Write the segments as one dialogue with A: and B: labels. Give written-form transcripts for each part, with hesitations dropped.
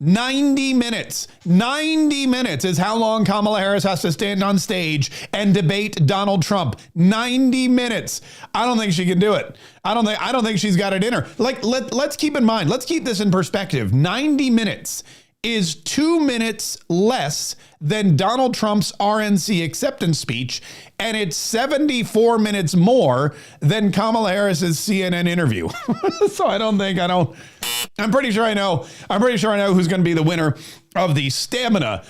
A: 90 minutes. 90 minutes is how long Kamala Harris has to stand on stage and debate Donald Trump. 90 minutes. I don't think she can do it. I don't think she's got it in her. Like, let's keep in mind, let's keep this in perspective. 90 minutes is 2 minutes less than Donald Trump's RNC acceptance speech, and it's 74 minutes more than Kamala Harris's CNN interview. So I'm pretty sure I know who's going to be the winner of the stamina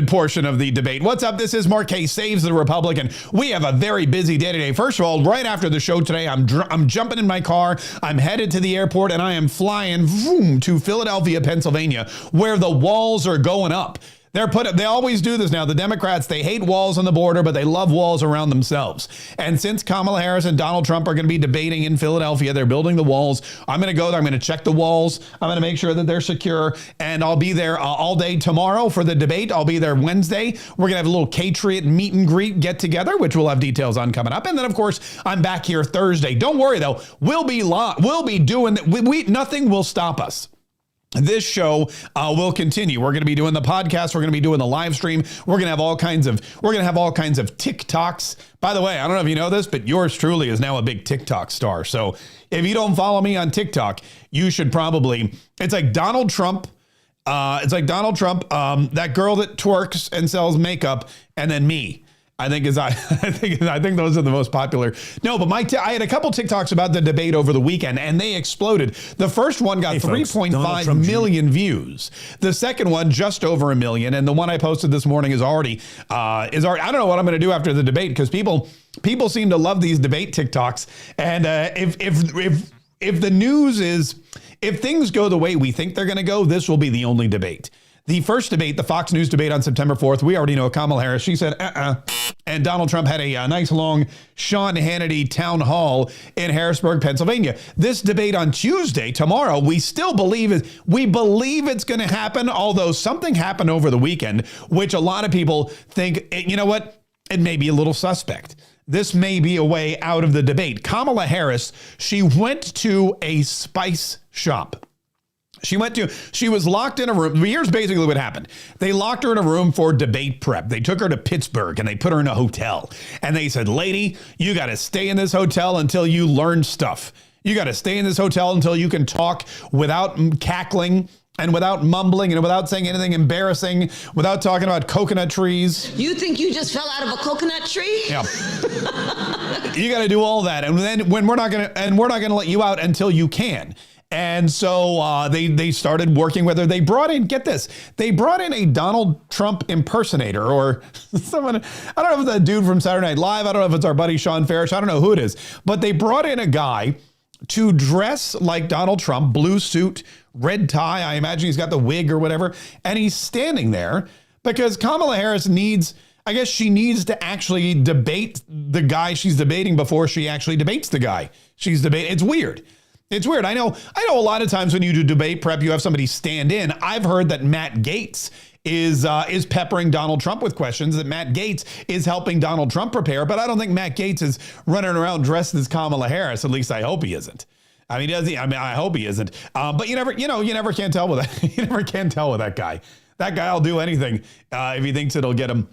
A: portion of the debate. What's up? This is Kaye Saves the Republican. We have a very busy day today. First of all, right after the show today, I'm jumping in my car. I'm headed to the airport, and I am flying to Philadelphia, Pennsylvania, where the walls are going up. They always do this now. The Democrats, they hate walls on the border, but they love walls around themselves. And since Kamala Harris and Donald Trump are going to be debating in Philadelphia, they're building the walls. I'm going to go there. I'm going to check the walls. I'm going to make sure that they're secure. And I'll be there all day tomorrow for the debate. I'll be there Wednesday. We're going to have a little Patriot meet and greet get together, which we'll have details on coming up. And then, of course, I'm back here Thursday. Don't worry, though. We'll be doing, nothing will stop us. This show will continue. We're going to be doing the podcast. We're going to be doing the live stream. We're going to have all kinds of TikToks. By the way, I don't know if you know this, but yours truly is now a big TikTok star. So if you don't follow me on TikTok, you should probably. It's like Donald Trump. That girl that twerks and sells makeup, and then me. I think those are the most popular. No, but I had a couple TikToks about the debate over the weekend, and they exploded. The first one got 3.5 million views. The second one just over 1 million, and the one I posted this morning is already. I don't know what I'm going to do after the debate, because people seem to love these debate TikToks, and if the news is, if things go the way we think they're going to go, this will be the only debate. The first debate, the Fox News debate on September 4th, we already know Kamala Harris. She said, And Donald Trump had a nice long Sean Hannity town hall in Harrisburg, Pennsylvania. This debate on Tuesday, tomorrow, we believe it's going to happen, although something happened over the weekend, which a lot of people think, you know what, it may be a little suspect. This may be a way out of the debate. Kamala Harris, she went to a spice shop. She was locked in a room. Here's basically what happened. They locked her in a room for debate prep. They took her to Pittsburgh and they put her in a hotel. And they said, lady, you got to stay in this hotel until you learn stuff. You got to stay in this hotel until you can talk without cackling and without mumbling and without saying anything embarrassing, without talking about coconut trees.
B: You think you just fell out of a coconut tree?
A: Yeah. You got to do all that. And then we're not going to let you out until you can. And so they started working with her. They brought in a Donald Trump impersonator or someone. I don't know if it's that dude from Saturday Night Live. I don't know if it's our buddy Sean Farish. I don't know who it is. But they brought in a guy to dress like Donald Trump, blue suit, red tie. I imagine he's got the wig or whatever. And he's standing there because Kamala Harris needs to actually debate the guy she's debating before she actually debates the guy she's debating. It's weird. It's weird. I know a lot of times when you do debate prep, you have somebody stand in. I've heard that Matt Gaetz is peppering Donald Trump with questions, that Matt Gaetz is helping Donald Trump prepare, but I don't think Matt Gaetz is running around dressed as Kamala Harris. At least I hope he isn't. I mean, does he? I mean, I hope he isn't. But you never can tell with that. You never can tell with that guy. That guy will do anything if he thinks it'll get him.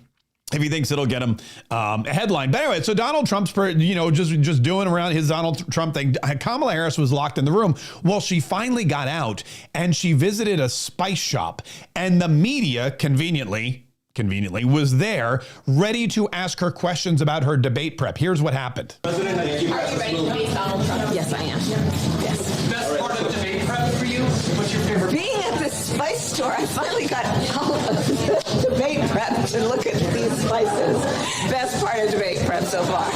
A: A headline. But anyway, so Donald Trump's, just doing around his Donald Trump thing. Kamala Harris was locked in the room. Well, she finally got out and she visited a spice shop, and the media conveniently was there ready to ask her questions about her debate prep. Here's what happened.
C: President, are you ready to face Donald Trump?
B: Yes, I am. Yes.
C: Best part of debate prep for you? What's your favorite?
B: Being at the spice store, I finally got debate prep to look at these spices. Best part of debate prep so far.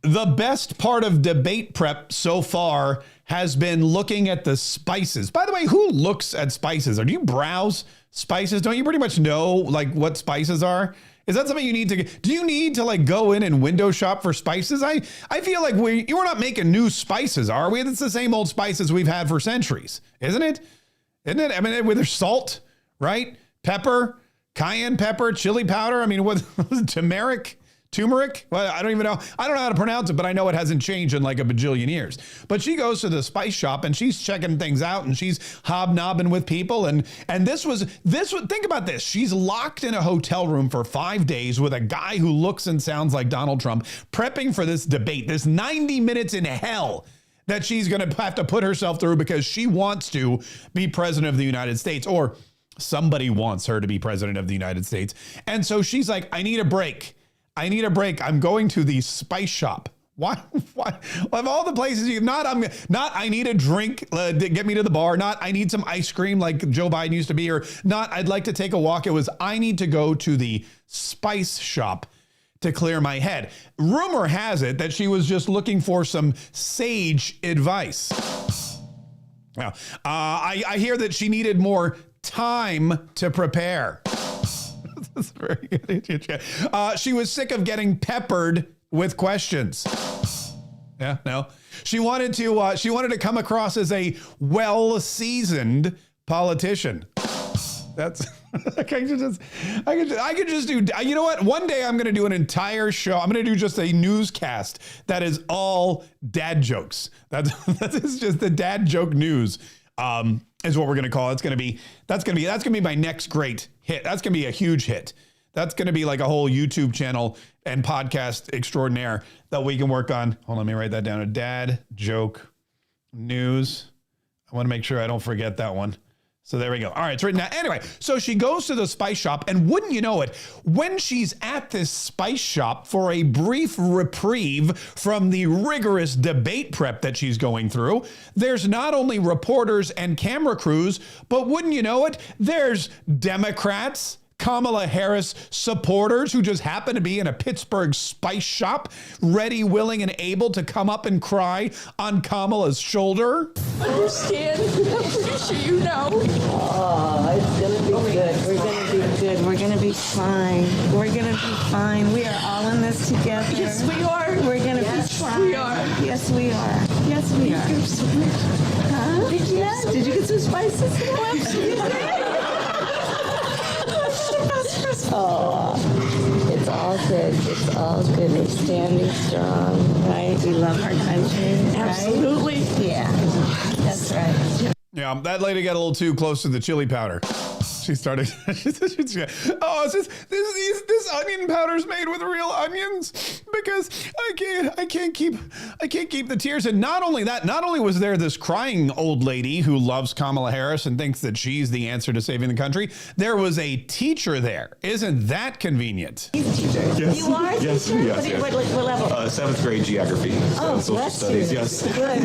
A: The best part of debate prep so far has been looking at the spices. By the way, who looks at spices? Or do you browse spices? Don't you pretty much know what spices are? Is that something you need to, do you need to go in and window shop for spices? I feel like we're not making new spices, are we? It's the same old spices we've had for centuries, isn't it? Isn't it? I mean, with their salt, right? Pepper, cayenne pepper, chili powder. I mean, what turmeric Turmeric? Well, I don't even know. I don't know how to pronounce it, but I know it hasn't changed in like a bajillion years. But she goes to the spice shop and she's checking things out and she's hobnobbing with people. And this was, think about this. She's locked in a hotel room for 5 days with a guy who looks and sounds like Donald Trump, prepping for this debate, this 90 minutes in hell that she's going to have to put herself through because she wants to be president of the United States, or somebody wants her to be president of the United States. And so she's like, I need a break. I need a break. I'm going to the spice shop. Why? Of all the places I need a drink, get me to the bar. Not, I need some ice cream like Joe Biden used to be, or not, I'd like to take a walk. It was, I need to go to the spice shop to clear my head. Rumor has it that she was just looking for some sage advice. Now, I hear that she needed more time to prepare. That's very good. She was sick of getting peppered with questions. Yeah, no. She wanted to come across as a well-seasoned politician. That's I could just do, you know what? One day I'm going to do an entire show. I'm going to do just a newscast that is all dad jokes. That is just the dad joke news. Is what we're going to call it. That's going to be my next great hit. That's going to be a huge hit. That's going to be like a whole YouTube channel and podcast extraordinaire that we can work on. Hold on, let me write that down. A dad joke news. I want to make sure I don't forget that one. So there we go. All right, it's written down. Anyway, so she goes to the spice shop, and wouldn't you know it, when she's at this spice shop for a brief reprieve from the rigorous debate prep that she's going through, there's not only reporters and camera crews, but wouldn't you know it, there's Democrats, Kamala Harris supporters who just happen to be in a Pittsburgh spice shop, ready, willing, and able to come up and cry on Kamala's shoulder.
B: Understand? I'm pretty sure you know.
D: Oh, it's gonna be good. We're gonna be good. We're gonna be fine. We're gonna be fine. We are all in this together.
B: Yes, we are.
D: We're gonna be fine.
B: We are.
D: Yes, we are. Yes, we are. Huh? Yes. Did you get some spices? Oh, it's all good. It's all good. We're standing strong, right? We love our country, right?
B: Absolutely.
D: Yeah, that's right.
A: Yeah, that lady got a little too close to the chili powder. She started, this onion powder's made with real onions because I can't keep the tears. And not only that, not only was there this crying old lady who loves Kamala Harris and thinks that she's the answer to saving the country, there was a teacher there. Isn't that convenient?
D: He's a teacher.
E: Yes.
D: You are a teacher?
E: Yes.
D: What level?
E: 7th grade geography.
D: Oh,
E: social
D: bless
E: studies.
D: you.
E: Yes.
D: Good.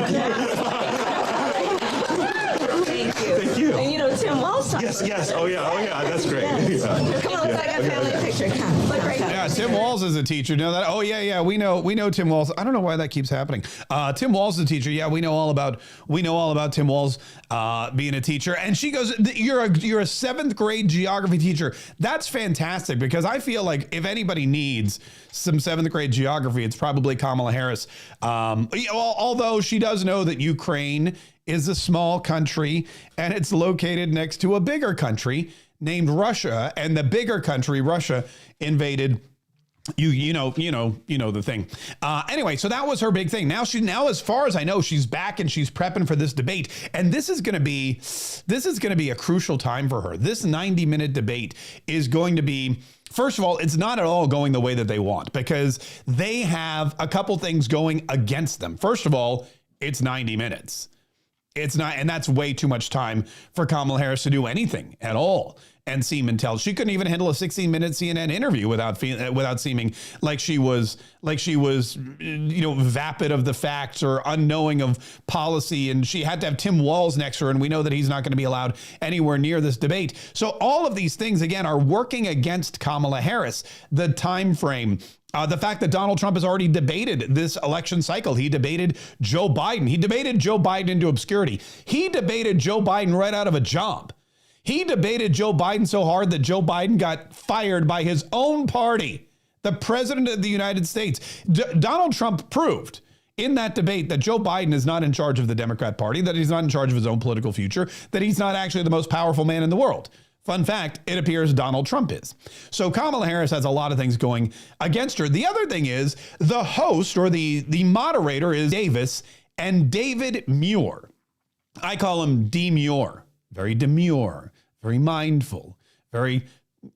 E: Thank you.
D: And you know, Tim Walsh.
E: Yes. Oh yeah. That's great.
D: Yes.
E: Yeah.
D: Come on, let's take a family picture. Come. Look right
A: Yeah, Tim Walz is a teacher. Know that? Oh yeah. We know Tim Walz. I don't know why that keeps happening. Tim Walz is a teacher. Yeah, we know all about Tim Walz being a teacher. And she goes, "You're a 7th grade geography teacher." That's fantastic because I feel like if anybody needs some 7th grade geography, it's probably Kamala Harris. Although she does know that Ukraine is a small country and it's located next to a bigger country named Russia, and the bigger country, Russia, invaded. You know the thing. Anyway, so that was her big thing. Now, as far as I know, she's back and she's prepping for this debate, and this is going to be a crucial time for her. This 90-minute debate is going to be. First of all, it's not at all going the way that they want because they have a couple things going against them. First of all, it's 90 minutes. It's not, and that's way too much time for Kamala Harris to do anything at all and seem intelligent. She couldn't even handle a 16-minute CNN interview without seeming like she was vapid of the facts or unknowing of policy. And she had to have Tim Walz next to her, and we know that he's not going to be allowed anywhere near this debate. So all of these things again are working against Kamala Harris. The time frame. The fact that Donald Trump has already debated this election cycle. He debated Joe Biden. He debated Joe Biden into obscurity. He debated Joe Biden right out of a job. He debated Joe Biden so hard that Joe Biden got fired by his own party, the president of the United States. Donald Trump proved in that debate that Joe Biden is not in charge of the Democrat Party, that he's not in charge of his own political future, that he's not actually the most powerful man in the world. Fun fact, it appears Donald Trump is. So Kamala Harris has a lot of things going against her. The other thing is the host or the moderator is Davis and David Muir. I call him demure, very demure, very mindful, very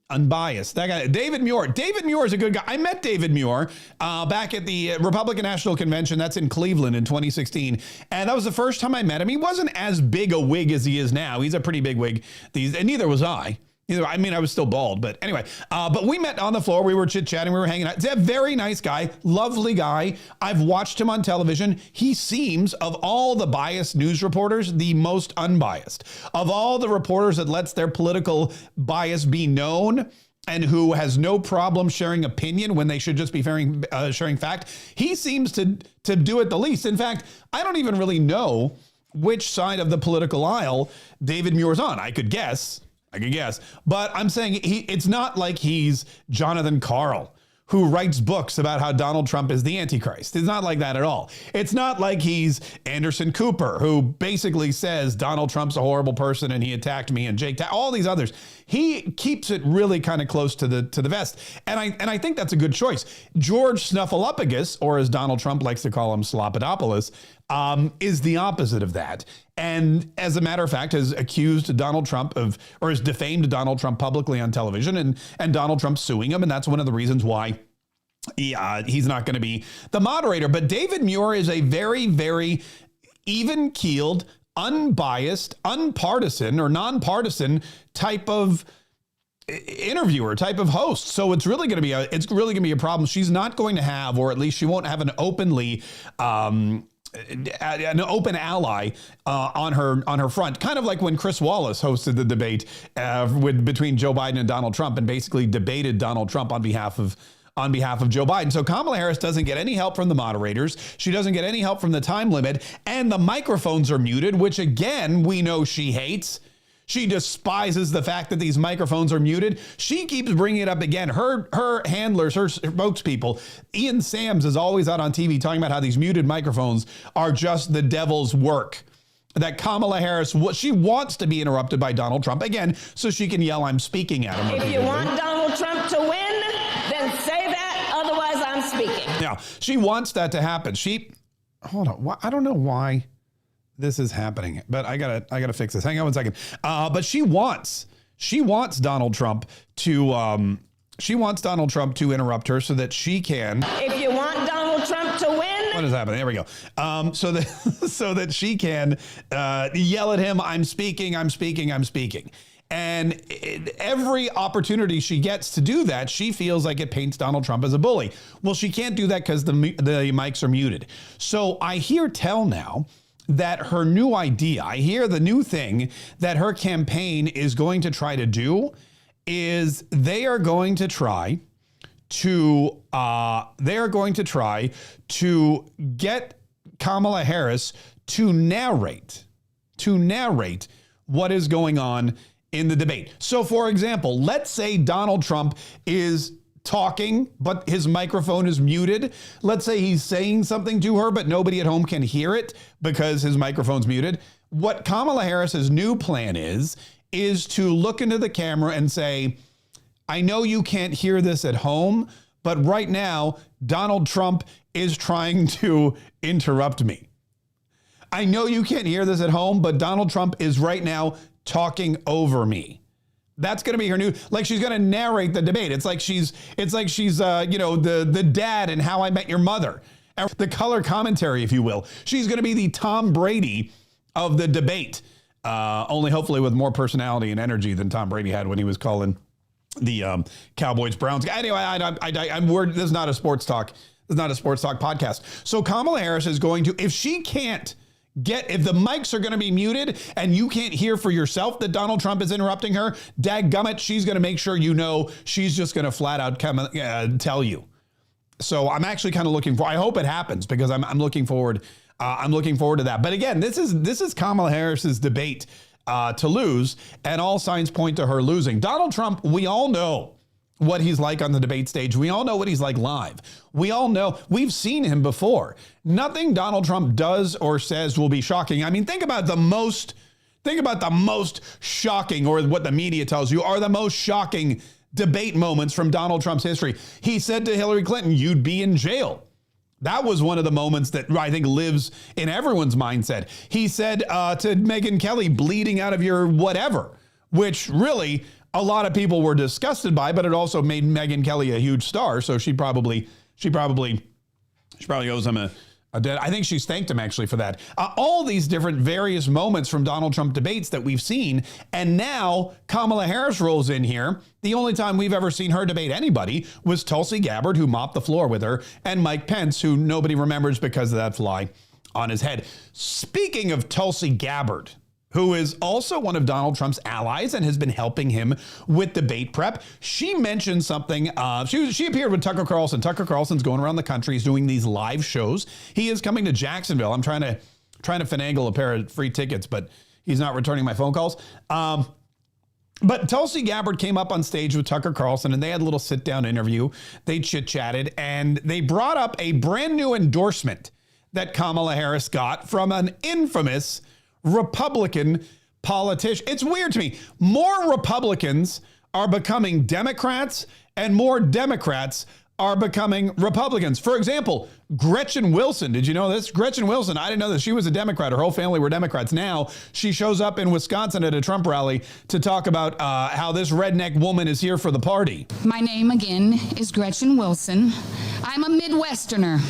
A: unbiased. That guy, David Muir. David Muir is a good guy. I met David Muir back at the Republican National Convention. That's in Cleveland in 2016. And that was the first time I met him. He wasn't as big a wig as he is now. He's a pretty big wig. And neither was I. I mean, I was still bald, but anyway. But we met on the floor. We were chit-chatting. We were hanging out. He's a very nice guy, lovely guy. I've watched him on television. He seems, of all the biased news reporters, the most unbiased. Of all the reporters that lets their political bias be known and who has no problem sharing opinion when they should just be sharing fact, he seems to do it the least. In fact, I don't even really know which side of the political aisle David Muir's on. I could guess, but I'm saying it's not like he's Jonathan Karl, who writes books about how Donald Trump is the Antichrist. It's not like that at all. It's not like he's Anderson Cooper, who basically says Donald Trump's a horrible person and he attacked me, and all these others. He keeps it really kind of close to the vest. And I think that's a good choice. George Snuffleupagus, or as Donald Trump likes to call him, Slopadopoulos, is the opposite of that. And as a matter of fact, has accused Donald Trump or has defamed Donald Trump publicly on television, and Donald Trump suing him. And that's one of the reasons why he's not going to be the moderator. But David Muir is a very, very even-keeled, unbiased, unpartisan or nonpartisan type of interviewer, type of host. So it's really going to be a problem. She's not going to have, or at least she won't have an open ally on her front, kind of like when Chris Wallace hosted the debate between Joe Biden and Donald Trump, and basically debated Donald Trump on behalf of Joe Biden. So Kamala Harris doesn't get any help from the moderators. She doesn't get any help from the time limit, and the microphones are muted, which again, we know she hates. She despises the fact that these microphones are muted. She keeps bringing it up again. Her handlers, her spokespeople, Ian Sams is always out on TV talking about how these muted microphones are just the devil's work. That Kamala Harris, she wants to be interrupted by Donald Trump again, so she can yell, "I'm speaking at him."
D: If you want Donald Trump to win, then say that. Otherwise, I'm speaking.
A: Now, she wants that to happen. Hold on. I don't know why this is happening, but I gotta fix this. Hang on one second. But she wants Donald Trump to interrupt her so that she can.
D: If you want Donald Trump to win,
A: what is happening? There we go. So that she can yell at him. I'm speaking. And every opportunity she gets to do that, she feels like it paints Donald Trump as a bully. Well, she can't do that because the mics are muted. So I hear tell now that her new idea, I hear the new thing that her campaign is going to try to do is they are going to try to get Kamala Harris to narrate what is going on in the debate. So for example, let's say Donald Trump is talking, but his microphone is muted. Let's say he's saying something to her, but nobody at home can hear it because his microphone's muted. What Kamala Harris's new plan is to look into the camera and say, I know you can't hear this at home, but right now, Donald Trump is trying to interrupt me. I know you can't hear this at home, but Donald Trump is right now talking over me. That's going to be her new, like she's going to narrate the debate. It's like she's the dad in How I Met Your Mother, the color commentary, if you will. She's going to be the Tom Brady of the debate, only hopefully with more personality and energy than Tom Brady had when he was calling the Cowboys Browns. Anyway, I'm worried. This is not a sports talk. This is not a sports talk podcast. So Kamala Harris is going to, if the mics are going to be muted and you can't hear for yourself that Donald Trump is interrupting her, dadgummit, she's going to make sure you know. She's just going to flat out tell you. So I'm actually kind of I hope it happens because I'm looking forward. I'm looking forward to that. But again, this is Kamala Harris's debate to lose, and all signs point to her losing. Donald Trump, we all know what he's like on the debate stage. We all know what he's like live. We all know, we've seen him before. Nothing Donald Trump does or says will be shocking. I mean, think about the most Think about the most shocking, or what the media tells you are the most shocking debate moments from Donald Trump's history. He said to Hillary Clinton, "You'd be in jail." That was one of the moments that I think lives in everyone's mindset. He said to Megyn Kelly, "Bleeding out of your whatever," which really a lot of people were disgusted by, but it also made Megyn Kelly a huge star. So she probably owes him a debt. I think she's thanked him actually for that. All these different various moments from Donald Trump debates that we've seen. And now Kamala Harris rolls in here. The only time we've ever seen her debate anybody was Tulsi Gabbard, who mopped the floor with her, and Mike Pence, who nobody remembers because of that fly on his head. Speaking of Tulsi Gabbard, who is also one of Donald Trump's allies and has been helping him with debate prep, she mentioned something. She appeared with Tucker Carlson. Tucker Carlson's going around the country. He's doing these live shows. He is coming to Jacksonville. I'm trying to finagle a pair of free tickets, but he's not returning my phone calls. But Tulsi Gabbard came up on stage with Tucker Carlson, and they had a little sit-down interview. They chit-chatted, and they brought up a brand new endorsement that Kamala Harris got from an infamous Republican politician. It's weird to me. More Republicans are becoming Democrats, and more Democrats are becoming Republicans. For example, Gretchen Wilson. Did you know this? Gretchen Wilson, I didn't know that she was a Democrat. Her whole family were Democrats. Now she shows up in Wisconsin at a Trump rally to talk about how this redneck woman is here for the party.
F: My name again is Gretchen Wilson. I'm a Midwesterner.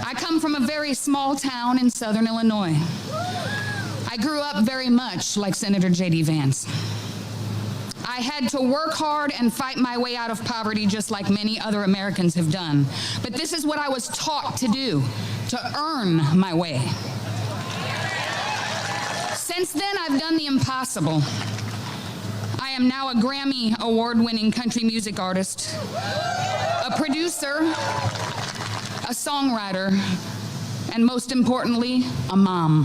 F: I come from a very small town in southern Illinois. I grew up very much like Senator J.D. Vance. I had to work hard and fight my way out of poverty just like many other Americans have done. But this is what I was taught to do, to earn my way. Since then, I've done the impossible. I am now a Grammy award-winning country music artist, a producer, a songwriter, and most importantly, a mom.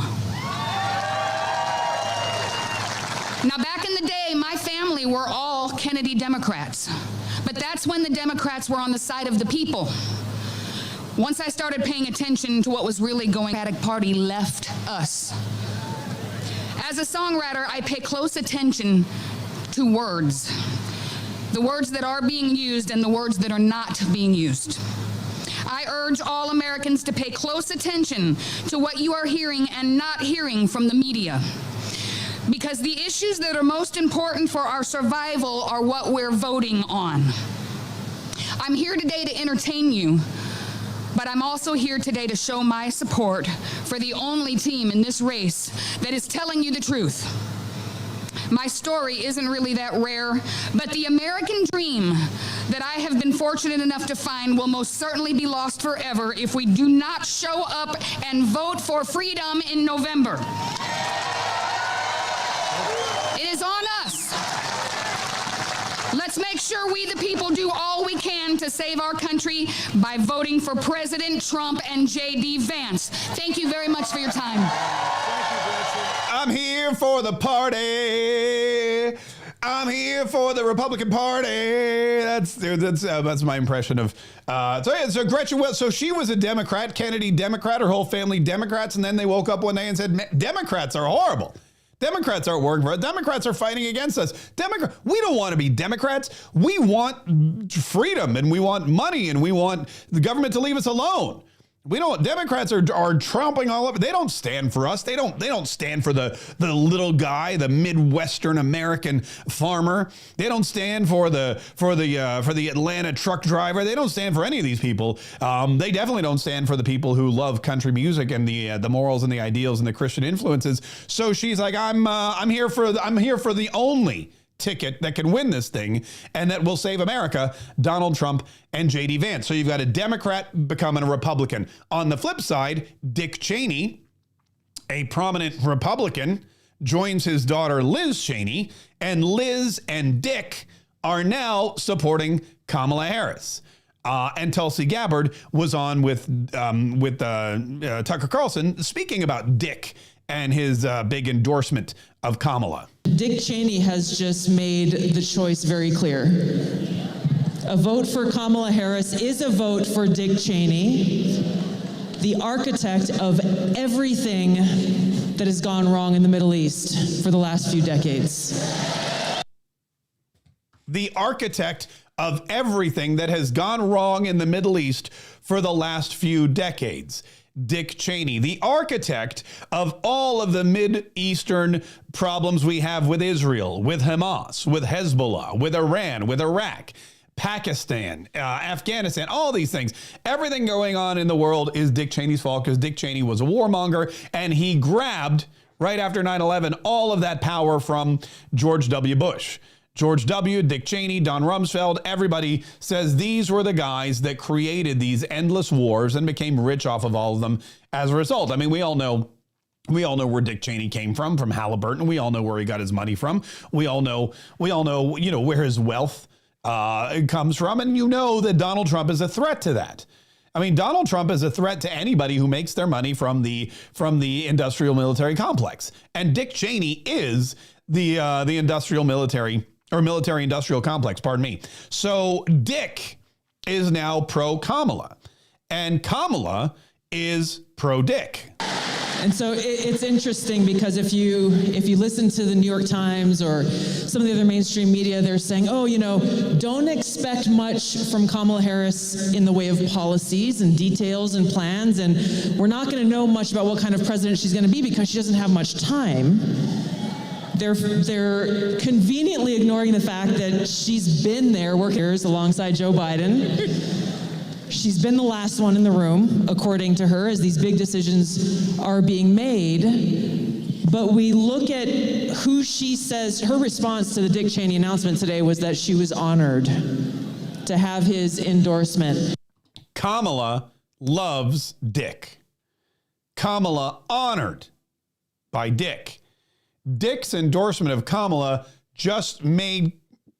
F: Now, back in the day, my family were all Kennedy Democrats, but that's when the Democrats were on the side of the people. Once I started paying attention to what was really going on, the Democratic Party left us. As a songwriter, I pay close attention to words, the words that are being used and the words that are not being used. I urge all Americans to pay close attention to what you are hearing and not hearing from the media. Because the issues that are most important for our survival are what we're voting on. I'm here today to entertain you, but I'm also here today to show my support for the only team in this race that is telling you the truth. My story isn't really that rare, but the American dream that I have been fortunate enough to find will most certainly be lost forever if we do not show up and vote for freedom in November. It is on us. Let's make sure we, the people, do all we can to save our country by voting for President Trump and J.D. Vance. Thank you very much for your time.
A: I'm here for the party. I'm here for the Republican Party. That's my impression of. So Gretchen Wilson. So she was a Democrat, Kennedy Democrat, her whole family Democrats, and then they woke up one day and said, Democrats are horrible. Democrats aren't working for us. Democrats are fighting against us. We don't want to be Democrats. We want freedom, and we want money, and we want the government to leave us alone. Democrats are tromping all over. They don't stand for us. They don't stand for the little guy, the Midwestern American farmer. They don't stand for the Atlanta truck driver. They don't stand for any of these people. They definitely don't stand for the people who love country music and the morals and the ideals and the Christian influences. So she's like, I'm here for the only ticket that can win this thing and that will save America, Donald Trump and J.D. Vance. So you've got a Democrat becoming a Republican. On the flip side, Dick Cheney, a prominent Republican, joins his daughter Liz Cheney, and Liz and Dick are now supporting Kamala Harris. And Tulsi Gabbard was on with Tucker Carlson speaking about Dick and his big endorsement of Kamala.
G: Dick Cheney has just made the choice very clear. A vote for Kamala Harris is a vote for Dick Cheney, the architect of everything that has gone wrong in the Middle East for the last few decades.
A: The architect of everything that has gone wrong in the Middle East for the last few decades. Dick Cheney, the architect of all of the Mid-Eastern problems we have with Israel, with Hamas, with Hezbollah, with Iran, with Iraq, Pakistan, Afghanistan, all these things. Everything going on in the world is Dick Cheney's fault because Dick Cheney was a warmonger and he grabbed, right after 9/11, all of that power from George W. Bush. George W., Dick Cheney, Don Rumsfeld, everybody says these were the guys that created these endless wars and became rich off of all of them as a result. I mean, we all know where Dick Cheney came from Halliburton. We all know where he got his money from. We all know, where his wealth comes from. And you know that Donald Trump is a threat to that. I mean, Donald Trump is a threat to anybody who makes their money from the industrial military complex. And Dick Cheney is the industrial military or military industrial complex, pardon me. So Dick is now pro Kamala and Kamala is pro Dick.
G: And so it's interesting because if you listen to the New York Times or some of the other mainstream media, they're saying, don't expect much from Kamala Harris in the way of policies and details and plans, and we're not going to know much about what kind of president she's going to be because she doesn't have much time. They're conveniently ignoring the fact that she's been there working alongside Joe Biden. She's been the last one in the room, according to her, as these big decisions are being made. But we look at who she says, her response to the Dick Cheney announcement today was that she was honored to have his endorsement.
A: Kamala loves Dick. Kamala honored by Dick. Dick's endorsement of Kamala just made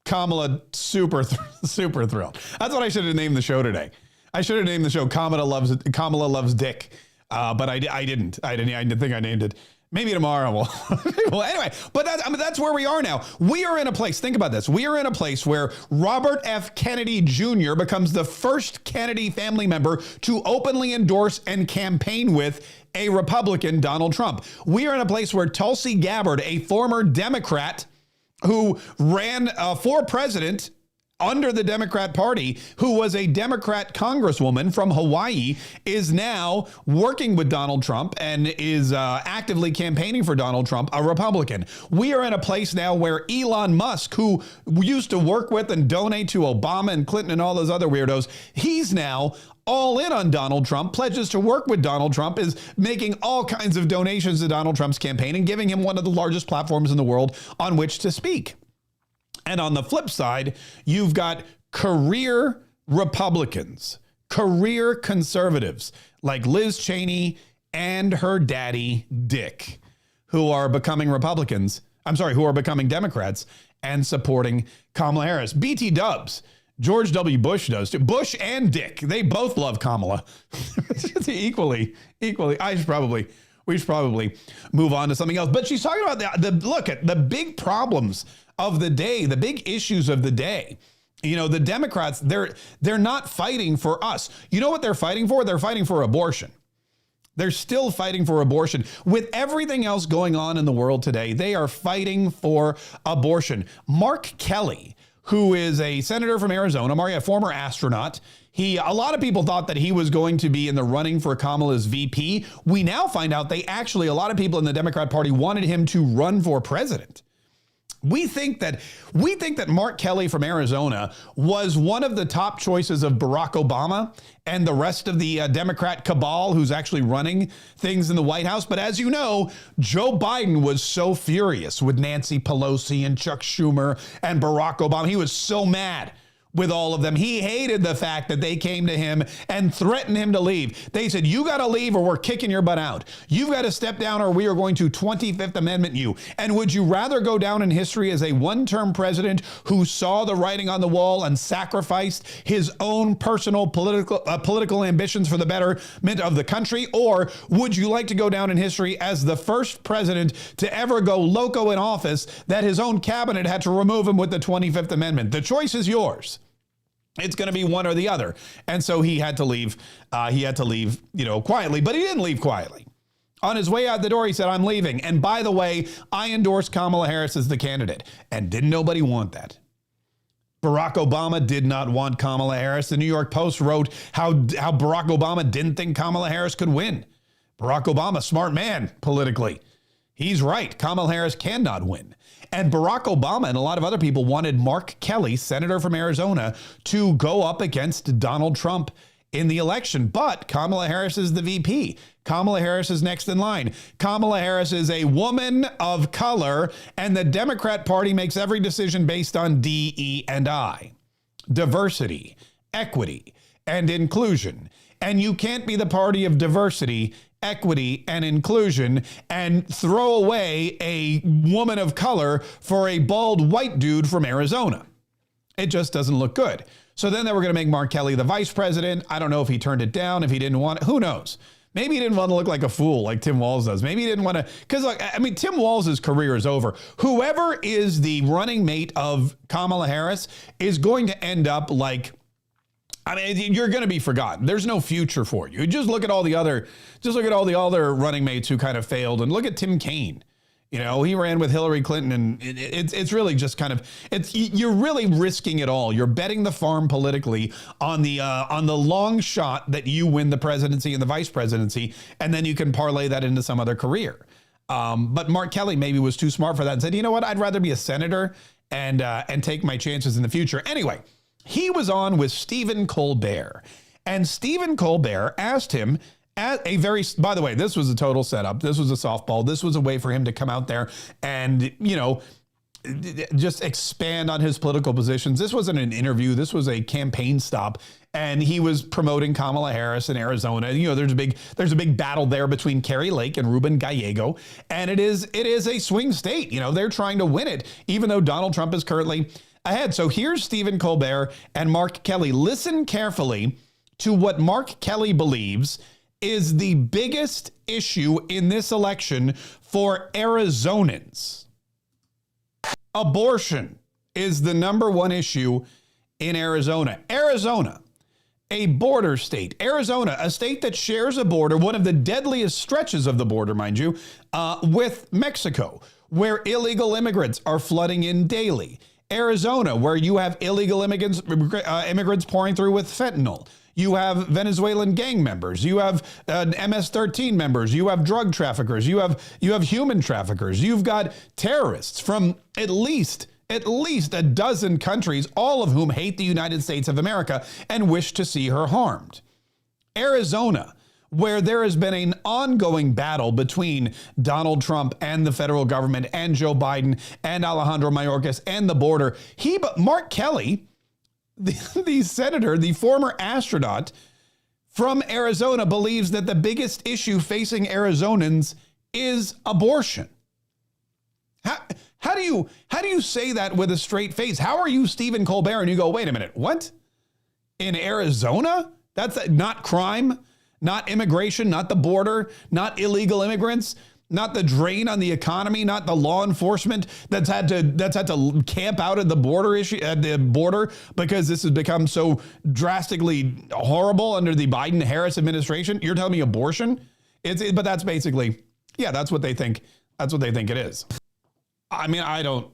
A: Kamala super thrilled. That's what I should have named the show today. I should have named the show Kamala Loves Dick, but I didn't. I didn't think I named it. Maybe tomorrow well, anyway, but that's where we are now. We are in a place, think about this. We are in a place where Robert F. Kennedy Jr. becomes the first Kennedy family member to openly endorse and campaign with a Republican, Donald Trump. We are in a place where Tulsi Gabbard, a former Democrat who ran for president under the Democrat Party, who was a Democrat congresswoman from Hawaii, is now working with Donald Trump and is actively campaigning for Donald Trump, a Republican. We are in a place now where Elon Musk, who used to work with and donate to Obama and Clinton and all those other weirdos, he's now all in on Donald Trump, pledges to work with Donald Trump, is making all kinds of donations to Donald Trump's campaign and giving him one of the largest platforms in the world on which to speak. And on the flip side, you've got career Republicans, career conservatives like Liz Cheney and her daddy, Dick, who are becoming Republicans. Who are becoming Democrats and supporting Kamala Harris. BT dubs. George W. Bush does too. Bush and Dick, they both love Kamala. equally. We should probably move on to something else. But she's talking about the big problems of the day, the big issues of the day. You know, the Democrats, they're not fighting for us. You know what they're fighting for? They're fighting for abortion. They're still fighting for abortion. With everything else going on in the world today, they are fighting for abortion. Mark Kelly, who is a senator from Arizona, a former astronaut. A lot of people thought that he was going to be in the running for Kamala's VP. We now find out a lot of people in the Democrat Party wanted him to run for president. We think that Mark Kelly from Arizona was one of the top choices of Barack Obama and the rest of the Democrat cabal who's actually running things in the White House. But as you know, Joe Biden was so furious with Nancy Pelosi and Chuck Schumer and Barack Obama. He was so mad with all of them. He hated the fact that they came to him and threatened him to leave. They said, you got to leave or we're kicking your butt out. You've got to step down or we are going to 25th Amendment you. And would you rather go down in history as a one-term president who saw the writing on the wall and sacrificed his own personal political ambitions for the betterment of the country? Or would you like to go down in history as the first president to ever go loco in office that his own cabinet had to remove him with the 25th Amendment? The choice is yours. It's going to be one or the other. And so he had to leave. Quietly, but he didn't leave quietly. On his way out the door, he said, I'm leaving. And by the way, I endorse Kamala Harris as the candidate. And didn't nobody want that? Barack Obama did not want Kamala Harris. The New York Post wrote how Barack Obama didn't think Kamala Harris could win. Barack Obama, smart man politically. He's right. Kamala Harris cannot win. And Barack Obama and a lot of other people wanted Mark Kelly, senator from Arizona, to go up against Donald Trump in the election. But Kamala Harris is the VP. Kamala Harris is next in line. Kamala Harris is a woman of color, and the Democrat Party makes every decision based on DE&I. Diversity, equity, and inclusion. And you can't be the party of diversity, equity, and inclusion and throw away a woman of color for a bald white dude from Arizona. It just doesn't look good. So then they were going to make Mark Kelly the vice president. I don't know if he turned it down, if he didn't want it. Who knows? Maybe he didn't want to look like a fool like Tim Walz does. Maybe he didn't want to, because Tim Walz's career is over. Whoever is the running mate of Kamala Harris is going to end up like, you're going to be forgotten. There's no future for you. Just look at all the other running mates who kind of failed, and look at Tim Kaine. You know, he ran with Hillary Clinton, and it's really just kind of, you're really risking it all. You're betting the farm politically on the long shot that you win the presidency and the vice presidency, and then you can parlay that into some other career. But Mark Kelly maybe was too smart for that and said, you know what, I'd rather be a senator and take my chances in the future. Anyway, he was on with Stephen Colbert, and Stephen Colbert asked him, by the way, this was a total setup. This was a softball. This was a way for him to come out there and, just expand on his political positions. This wasn't an interview. This was a campaign stop. And he was promoting Kamala Harris in Arizona. You know, there's a big battle there between Carrie Lake and Ruben Gallego. And it is a swing state. You know, they're trying to win it, even though Donald Trump is currently ahead. So here's Stephen Colbert and Mark Kelly. Listen carefully to what Mark Kelly believes is the biggest issue in this election for Arizonans. Abortion is the number one issue in Arizona. Arizona, a border state. Arizona, a state that shares a border, one of the deadliest stretches of the border, mind you, with Mexico, where illegal immigrants are flooding in daily. Arizona, where you have illegal immigrants pouring through with fentanyl. You have Venezuelan gang members. You have MS-13 members. You have drug traffickers. You have human traffickers. You've got terrorists from at least a dozen countries, all of whom hate the United States of America and wish to see her harmed. Arizona, where there has been an ongoing battle between Donald Trump and the federal government and Joe Biden and Alejandro Mayorkas and the border. Mark Kelly, the senator, the former astronaut from Arizona, believes that the biggest issue facing Arizonans is abortion. How do you say that with a straight face? How are you Stephen Colbert and you go, wait a minute, what? In Arizona? That's not crime, not immigration, not the border, not illegal immigrants, not the drain on the economy, not the law enforcement that's had to camp out at the border because this has become so drastically horrible under the Biden-Harris administration. You're telling me abortion? But that's basically, yeah, that's what they think. That's what they think it is. I mean, I know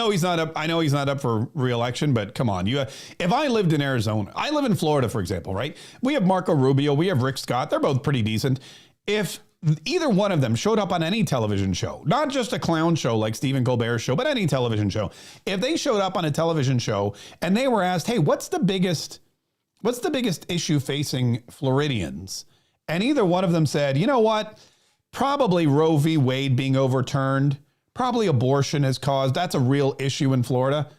A: he's not up for re-election, but come on. If I lived in Arizona, I live in Florida, for example, right? We have Marco Rubio, we have Rick Scott. They're both pretty decent. If either one of them showed up on any television show, not just a clown show like Stephen Colbert's show, but any television show, if they showed up on a television show and they were asked, hey, what's the biggest issue facing Floridians? And either one of them said, you know what? Probably Roe v. Wade being overturned. Probably abortion has caused. That's a real issue in Florida.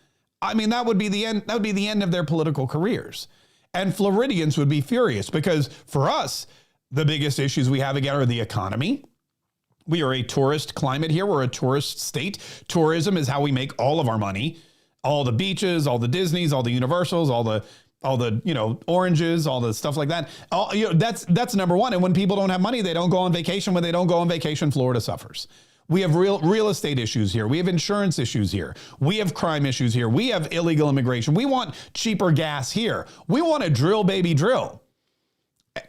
A: I mean, that would be the end. That would be the end of their political careers. And Floridians would be furious because for us, the biggest issues we have again are the economy. We are a tourist climate here. We're a tourist state. Tourism is how we make all of our money. All the beaches, all the Disneys, all the Universals, all the oranges, all the stuff like that. That's number one. And when people don't have money, they don't go on vacation. When they don't go on vacation, Florida suffers. We have real estate issues here. We have insurance issues here. We have crime issues here. We have illegal immigration. We want cheaper gas here. We want to drill, baby, drill.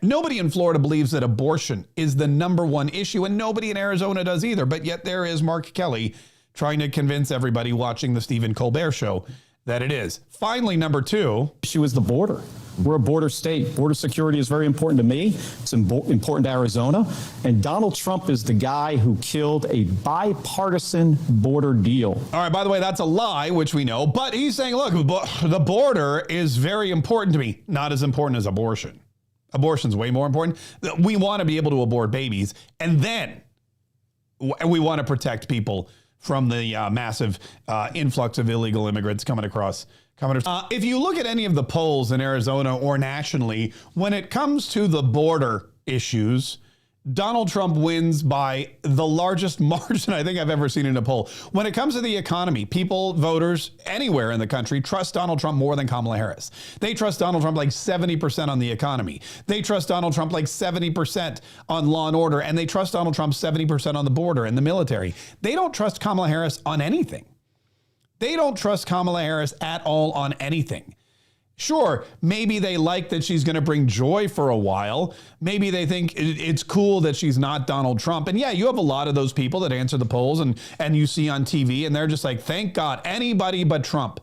A: Nobody in Florida believes that abortion is the #1 issue, and nobody in Arizona does either. But yet there is Mark Kelly trying to convince everybody watching the Stephen Colbert show that it is. Finally, #2.
H: Issue is the border. We're a border state. Border security is very important to me. It's important to Arizona. And Donald Trump is the guy who killed a bipartisan border deal.
A: All right, by the way, that's a lie, which we know. But he's saying, look, the border is very important to me. Not as important as abortion. Abortion's way more important. We want to be able to abort babies. And then we want to protect people from the massive influx of illegal immigrants coming across. If you look at any of the polls in Arizona or nationally, when it comes to the border issues, Donald Trump wins by the largest margin I think I've ever seen in a poll. When it comes to the economy, people, voters anywhere in the country trust Donald Trump more than Kamala Harris. They trust Donald Trump like 70% on the economy. They trust Donald Trump like 70% on law and order, and they trust Donald Trump 70% on the border and the military. They don't trust Kamala Harris on anything. They don't trust Kamala Harris at all on anything. Sure, maybe they like that she's going to bring joy for a while. Maybe they think it's cool that she's not Donald Trump. And yeah, you have a lot of those people that answer the polls and you see on TV, and they're just like, thank God, anybody but Trump.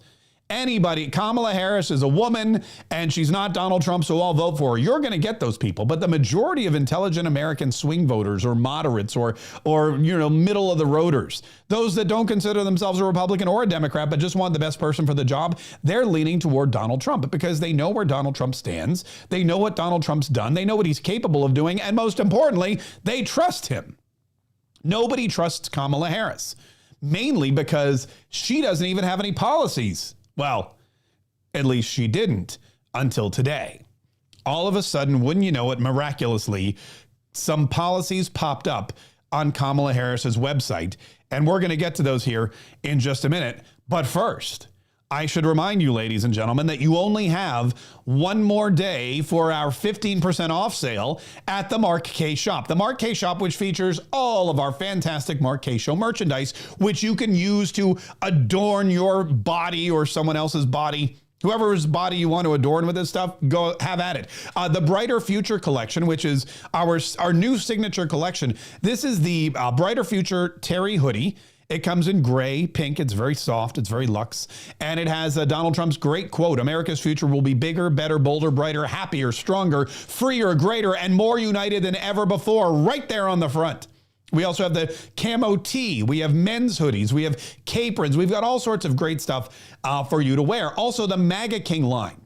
A: Anybody. Kamala Harris is a woman and she's not Donald Trump, so I'll vote for her. You're going to get those people. But the majority of intelligent American swing voters or moderates or middle of the roaders, those that don't consider themselves a Republican or a Democrat, but just want the best person for the job, they're leaning toward Donald Trump because they know where Donald Trump stands. They know what Donald Trump's done. They know what he's capable of doing. And most importantly, they trust him. Nobody trusts Kamala Harris, mainly because she doesn't even have any policies. Well, at least she didn't until today. All of a sudden, wouldn't you know it, miraculously, some policies popped up on Kamala Harris's website. And we're going to get to those here in just a minute. But first, I should remind you, ladies and gentlemen, that you only have one more day for our 15% off sale at the Mark Kaye Shop. The Mark Kaye Shop, which features all of our fantastic Mark Kaye Show merchandise, which you can use to adorn your body or someone else's body. Whoever's body you want to adorn with this stuff, go have at it. The Brighter Future collection, which is our new signature collection. This is the Brighter Future Terry hoodie. It comes in gray, pink. It's very soft. It's very luxe. And it has Donald Trump's great quote, America's future will be bigger, better, bolder, brighter, happier, stronger, freer, greater, and more united than ever before, right there on the front. We also have the camo tee. We have men's hoodies. We have caprins. We've got all sorts of great stuff for you to wear. Also, the MAGA King line.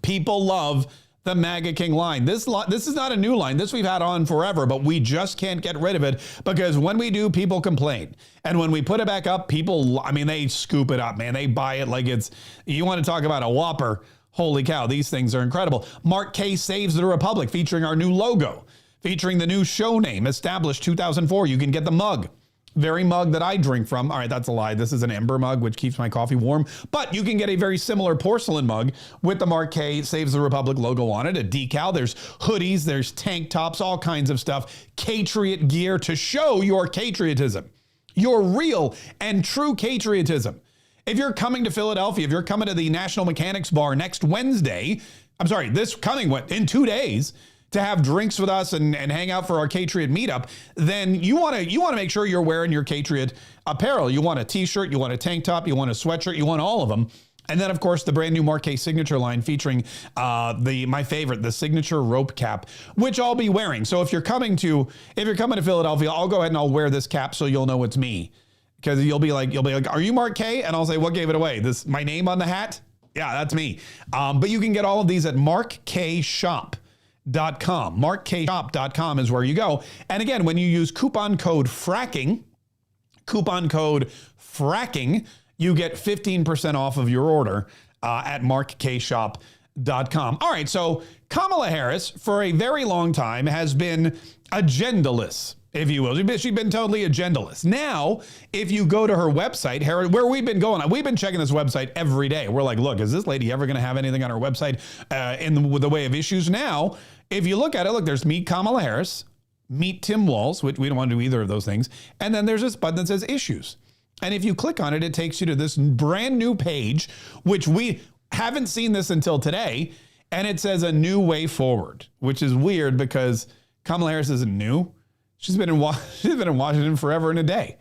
A: People love the MAGA King line. This is not a new line. This we've had on forever, but we just can't get rid of it because when we do, people complain. And when we put it back up, people, they scoop it up, man. They buy it like it's, you want to talk about a Whopper. Holy cow, these things are incredible. Mark Kaye Saves the Republic, featuring our new logo, featuring the new show name, established 2004. You can get the mug. Very mug that I drink from. All right, that's a lie. This is an Ember mug, which keeps my coffee warm. But you can get a very similar porcelain mug with the Mark Kaye Saves the Republic logo on it, a decal. There's hoodies, there's tank tops, all kinds of stuff. Patriot gear to show your patriotism, your real and true patriotism. If you're coming to Philadelphia, if you're coming to the National Mechanics Bar next Wednesday, this coming in 2 days, to have drinks with us and hang out for our Patriot meetup, then you want to make sure you're wearing your Patriot apparel. You want a t-shirt, you want a tank top, you want a sweatshirt, you want all of them. And then, of course, the brand new Mark Kaye signature line featuring my favorite, the signature rope cap, which I'll be wearing. So if you're coming to Philadelphia, I'll go ahead and I'll wear this cap so you'll know it's me. Because you'll be like, are you Mark Kaye? And I'll say, what gave it away? My name on the hat? Yeah, that's me. But you can get all of these at markkayshop.com. Markkayshop.com is where you go. And again, when you use coupon code FRACKING, you get 15% off of your order at markkayshop.com. All right, so Kamala Harris, for a very long time, has been agendaless, if you will. She's been totally agendaless. Now, if you go to her website, where we've been checking this website every day. We're like, look, is this lady ever going to have anything on her website in the way of issues? Now, if you look at it, look, there's Meet Kamala Harris, Meet Tim Walz, which we don't want to do either of those things. And then there's this button that says Issues. And if you click on it, it takes you to this brand new page, which we haven't seen this until today. And it says a new way forward, which is weird because Kamala Harris isn't new. She's been in Washington forever and a day.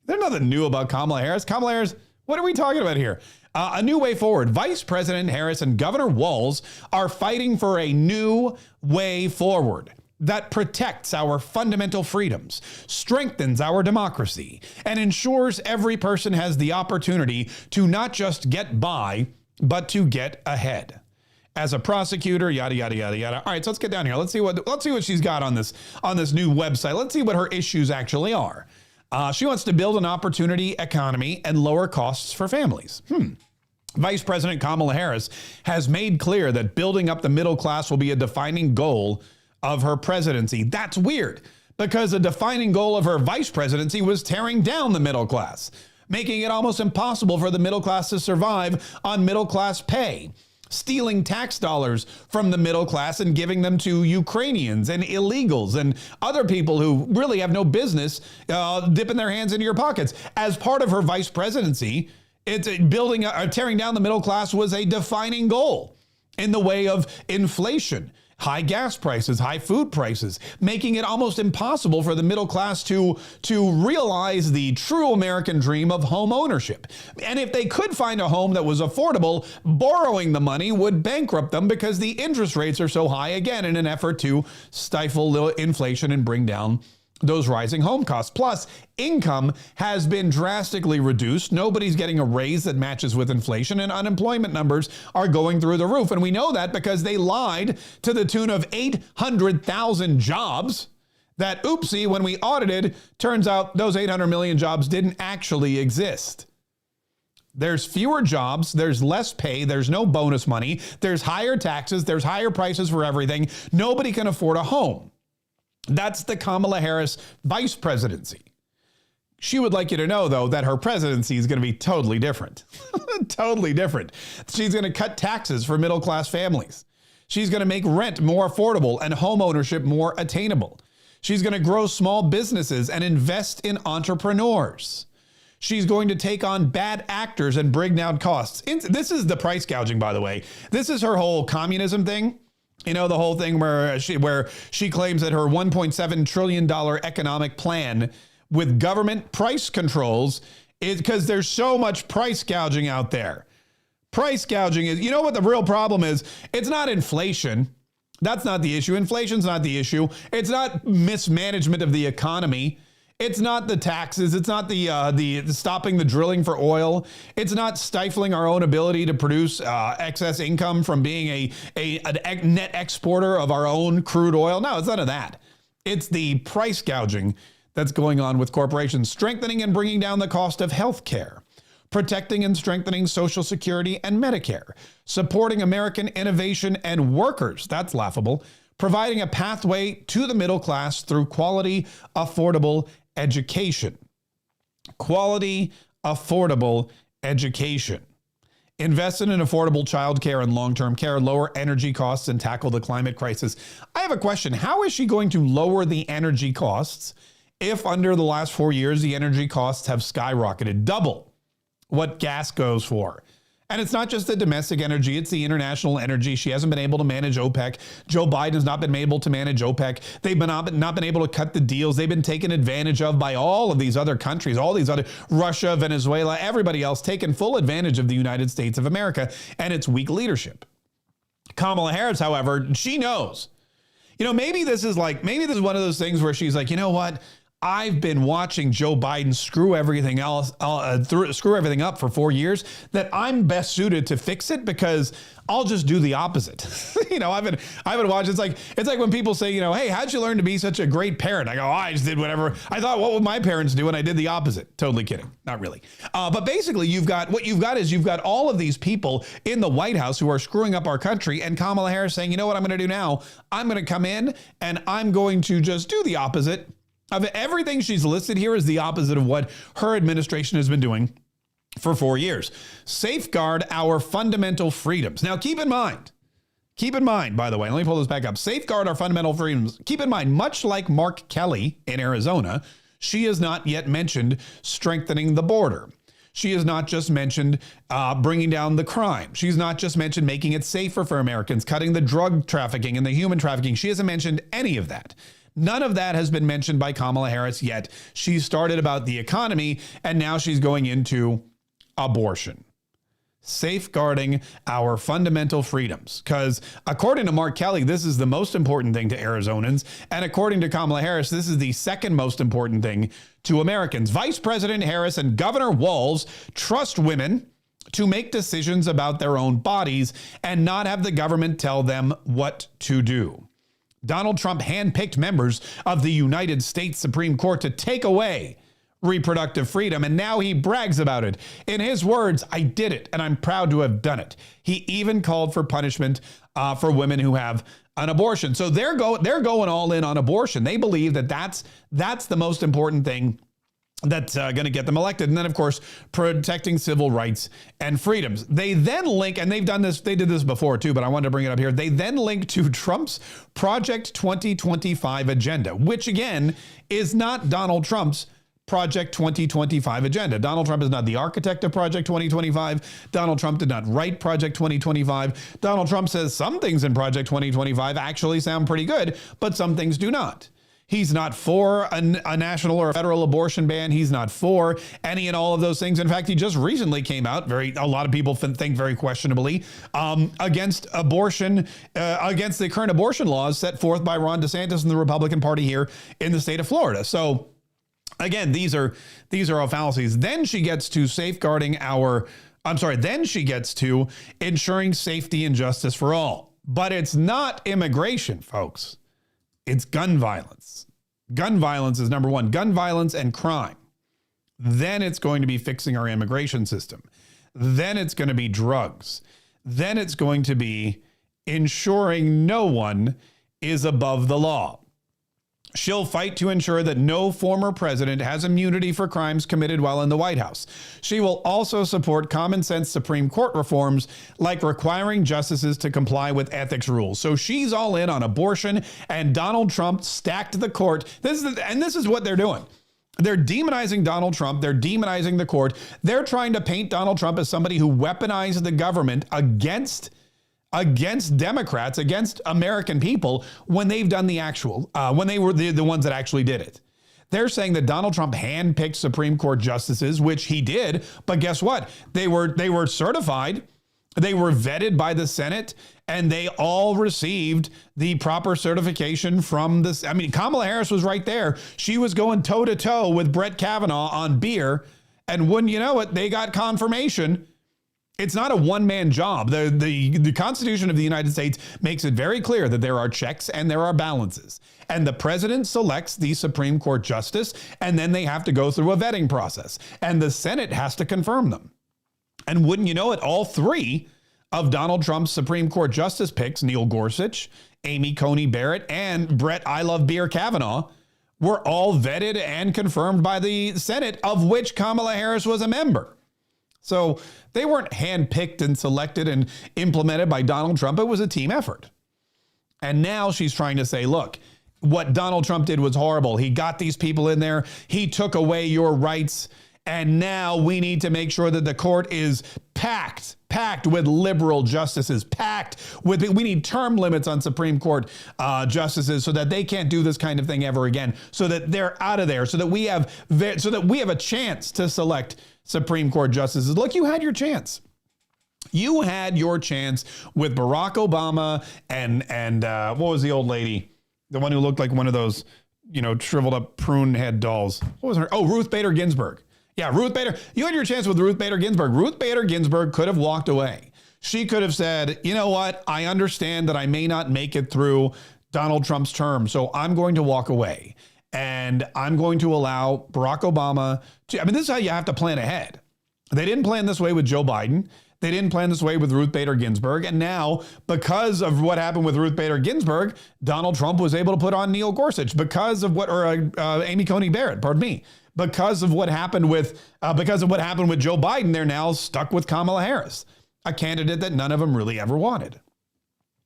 A: There's nothing new about Kamala Harris. Kamala Harris, what are we talking about here? A new way forward. Vice President Harris and Governor Walz are fighting for a new way forward that protects our fundamental freedoms, strengthens our democracy, and ensures every person has the opportunity to not just get by, but to get ahead. As a prosecutor, yada, yada, yada, yada. All right, so let's get down here. Let's see what she's got on this new website. Let's see what her issues actually are. She wants to build an opportunity economy and lower costs for families. Vice President Kamala Harris has made clear that building up the middle class will be a defining goal of her presidency. That's weird because a defining goal of her vice presidency was tearing down the middle class, making it almost impossible for the middle class to survive on middle class pay, stealing tax dollars from the middle class and giving them to Ukrainians and illegals and other people who really have no business dipping their hands into your pockets. As part of her vice presidency, tearing down the middle class was a defining goal in the way of inflation, high gas prices, high food prices, making it almost impossible for the middle class to realize the true American dream of home ownership. And if they could find a home that was affordable, borrowing the money would bankrupt them because the interest rates are so high, again, in an effort to stifle little inflation and bring down those rising home costs. Plus, income has been drastically reduced. Nobody's getting a raise that matches with inflation, and unemployment numbers are going through the roof. And we know that because they lied to the tune of 800,000 jobs that, oopsie, when we audited, turns out those 800 million jobs didn't actually exist. There's fewer jobs, there's less pay, there's no bonus money, there's higher taxes, there's higher prices for everything. Nobody can afford a home. That's the Kamala Harris vice presidency. She would like you to know, though, that her presidency is going to be totally different. Totally different. She's going to cut taxes for middle-class families. She's going to make rent more affordable and home ownership more attainable. She's going to grow small businesses and invest in entrepreneurs. She's going to take on bad actors and bring down costs. This is the price gouging, by the way. This is her whole communism thing. You know, the whole thing where she claims that her $1.7 trillion economic plan with government price controls is because there's so much price gouging out there. Price gouging is, you know what the real problem is? It's not inflation. That's not the issue. Inflation's not the issue. It's not mismanagement of the economy. It's not the taxes. It's not the stopping the drilling for oil. It's not stifling our own ability to produce excess income from being a net exporter of our own crude oil. No, it's none of that. It's the price gouging that's going on with corporations, strengthening and bringing down the cost of health care, protecting and strengthening Social Security and Medicare, supporting American innovation and workers. That's laughable. Providing a pathway to the middle class through quality, affordable education. Quality, affordable education. Invest in affordable childcare and long-term care, lower energy costs, and tackle the climate crisis. I have a question. How is she going to lower the energy costs if under the last 4 years, the energy costs have skyrocketed, double what gas goes for? And it's not just the domestic energy, it's the international energy. She hasn't been able to manage OPEC. Joe Biden has not been able to manage OPEC. They've not been able to cut the deals. They've been taken advantage of by all of these other countries, all these other, Russia, Venezuela, everybody else, taking full advantage of the United States of America and its weak leadership. Kamala Harris, however, she knows. You know, maybe this is one of those things where she's like, you know what? I've been watching Joe Biden screw everything up for 4 years, that I'm best suited to fix it because I'll just do the opposite. You know, I've been watching. It's like when people say, you know, hey, how'd you learn to be such a great parent? I go, I just did whatever I thought. What would my parents do? And I did the opposite. Totally kidding. Not really. But basically, you've got all of these people in the White House who are screwing up our country, and Kamala Harris saying, you know what I'm going to do now? I'm going to come in and I'm going to just do the opposite. Of everything she's listed here is the opposite of what her administration has been doing for 4 years. Safeguard our fundamental freedoms. Now, keep in mind, by the way, let me pull this back up. Safeguard our fundamental freedoms. Keep in mind, much like Mark Kelly in Arizona, she has not yet mentioned strengthening the border. She has not just mentioned bringing down the crime. She's not just mentioned making it safer for Americans, cutting the drug trafficking and the human trafficking. She hasn't mentioned any of that. None of that has been mentioned by Kamala Harris yet. She started about the economy, and now she's going into abortion. Safeguarding our fundamental freedoms. Because according to Mark Kelly, this is the most important thing to Arizonans. And according to Kamala Harris, this is the second most important thing to Americans. Vice President Harris and Governor Walz trust women to make decisions about their own bodies and not have the government tell them what to do. Donald Trump handpicked members of the United States Supreme Court to take away reproductive freedom, and now he brags about it. In his words, I did it, and I'm proud to have done it. He even called for punishment for women who have an abortion. So they're going all in on abortion. They believe that that's the most important thing that's going to get them elected. And then, of course, protecting civil rights and freedoms. They then link, and they did this before too, but I wanted to bring it up here. They then link to Trump's Project 2025 agenda, which again is not Donald Trump's Project 2025 agenda. Donald Trump is not the architect of Project 2025. Donald Trump did not write Project 2025. Donald Trump says some things in Project 2025 actually sound pretty good, but some things do not. He's not for a national or a federal abortion ban. He's not for any and all of those things. In fact, he just recently came out, a lot of people think very questionably, against abortion, against the current abortion laws set forth by Ron DeSantis and the Republican Party here in the state of Florida. So again, these are all fallacies. Then she gets to then she gets to ensuring safety and justice for all. But it's not immigration, folks. It's gun violence. Gun violence is number one. Gun violence and crime. Then it's going to be fixing our immigration system. Then it's going to be drugs. Then it's going to be ensuring no one is above the law. She'll fight to ensure that no former president has immunity for crimes committed while in the White House. She will also support common sense Supreme Court reforms like requiring justices to comply with ethics rules. So she's all in on abortion, and Donald Trump stacked the court. This is what they're doing. They're demonizing Donald Trump. They're demonizing the court. They're trying to paint Donald Trump as somebody who weaponized the government against Democrats, against American people, when they've done the actual, when they were the ones that actually did it. They're saying that Donald Trump handpicked Supreme Court justices, which he did. But guess what? They were certified. They were vetted by the Senate, and they all received the proper certification from this. I mean, Kamala Harris was right there. She was going toe to toe with Brett Kavanaugh on beer. And wouldn't you know it, they got confirmation. It's not a one-man job. The Constitution of the United States makes it very clear that there are checks and there are balances. And the president selects the Supreme Court justice, and then they have to go through a vetting process. And the Senate has to confirm them. And wouldn't you know it, all three of Donald Trump's Supreme Court justice picks, Neil Gorsuch, Amy Coney Barrett, and Brett I Love Beer Kavanaugh, were all vetted and confirmed by the Senate, of which Kamala Harris was a member. So they weren't handpicked and selected and implemented by Donald Trump. It was a team effort. And now she's trying to say, look, what Donald Trump did was horrible. He got these people in there. He took away your rights. And now we need to make sure that the court is packed with liberal justices, we need term limits on Supreme Court justices so that they can't do this kind of thing ever again, so that they're out of there, so that we have a chance to select Supreme Court justices. Look, you had your chance. You had your chance with Barack Obama and what was the old lady? The one who looked like one of those, shriveled up prune head dolls. What was her? Oh, Ruth Bader Ginsburg. Yeah, Ruth Bader. You had your chance with Ruth Bader Ginsburg. Ruth Bader Ginsburg could have walked away. She could have said, you know what? I understand that I may not make it through Donald Trump's term, so I'm going to walk away. And I'm going to allow Barack Obama to, this is how you have to plan ahead. They didn't plan this way with Joe Biden. They didn't plan this way with Ruth Bader Ginsburg. And now, because of what happened with Ruth Bader Ginsburg, Donald Trump was able to put on Neil Gorsuch Amy Coney Barrett, pardon me. Because of what happened with Joe Biden, they're now stuck with Kamala Harris, a candidate that none of them really ever wanted.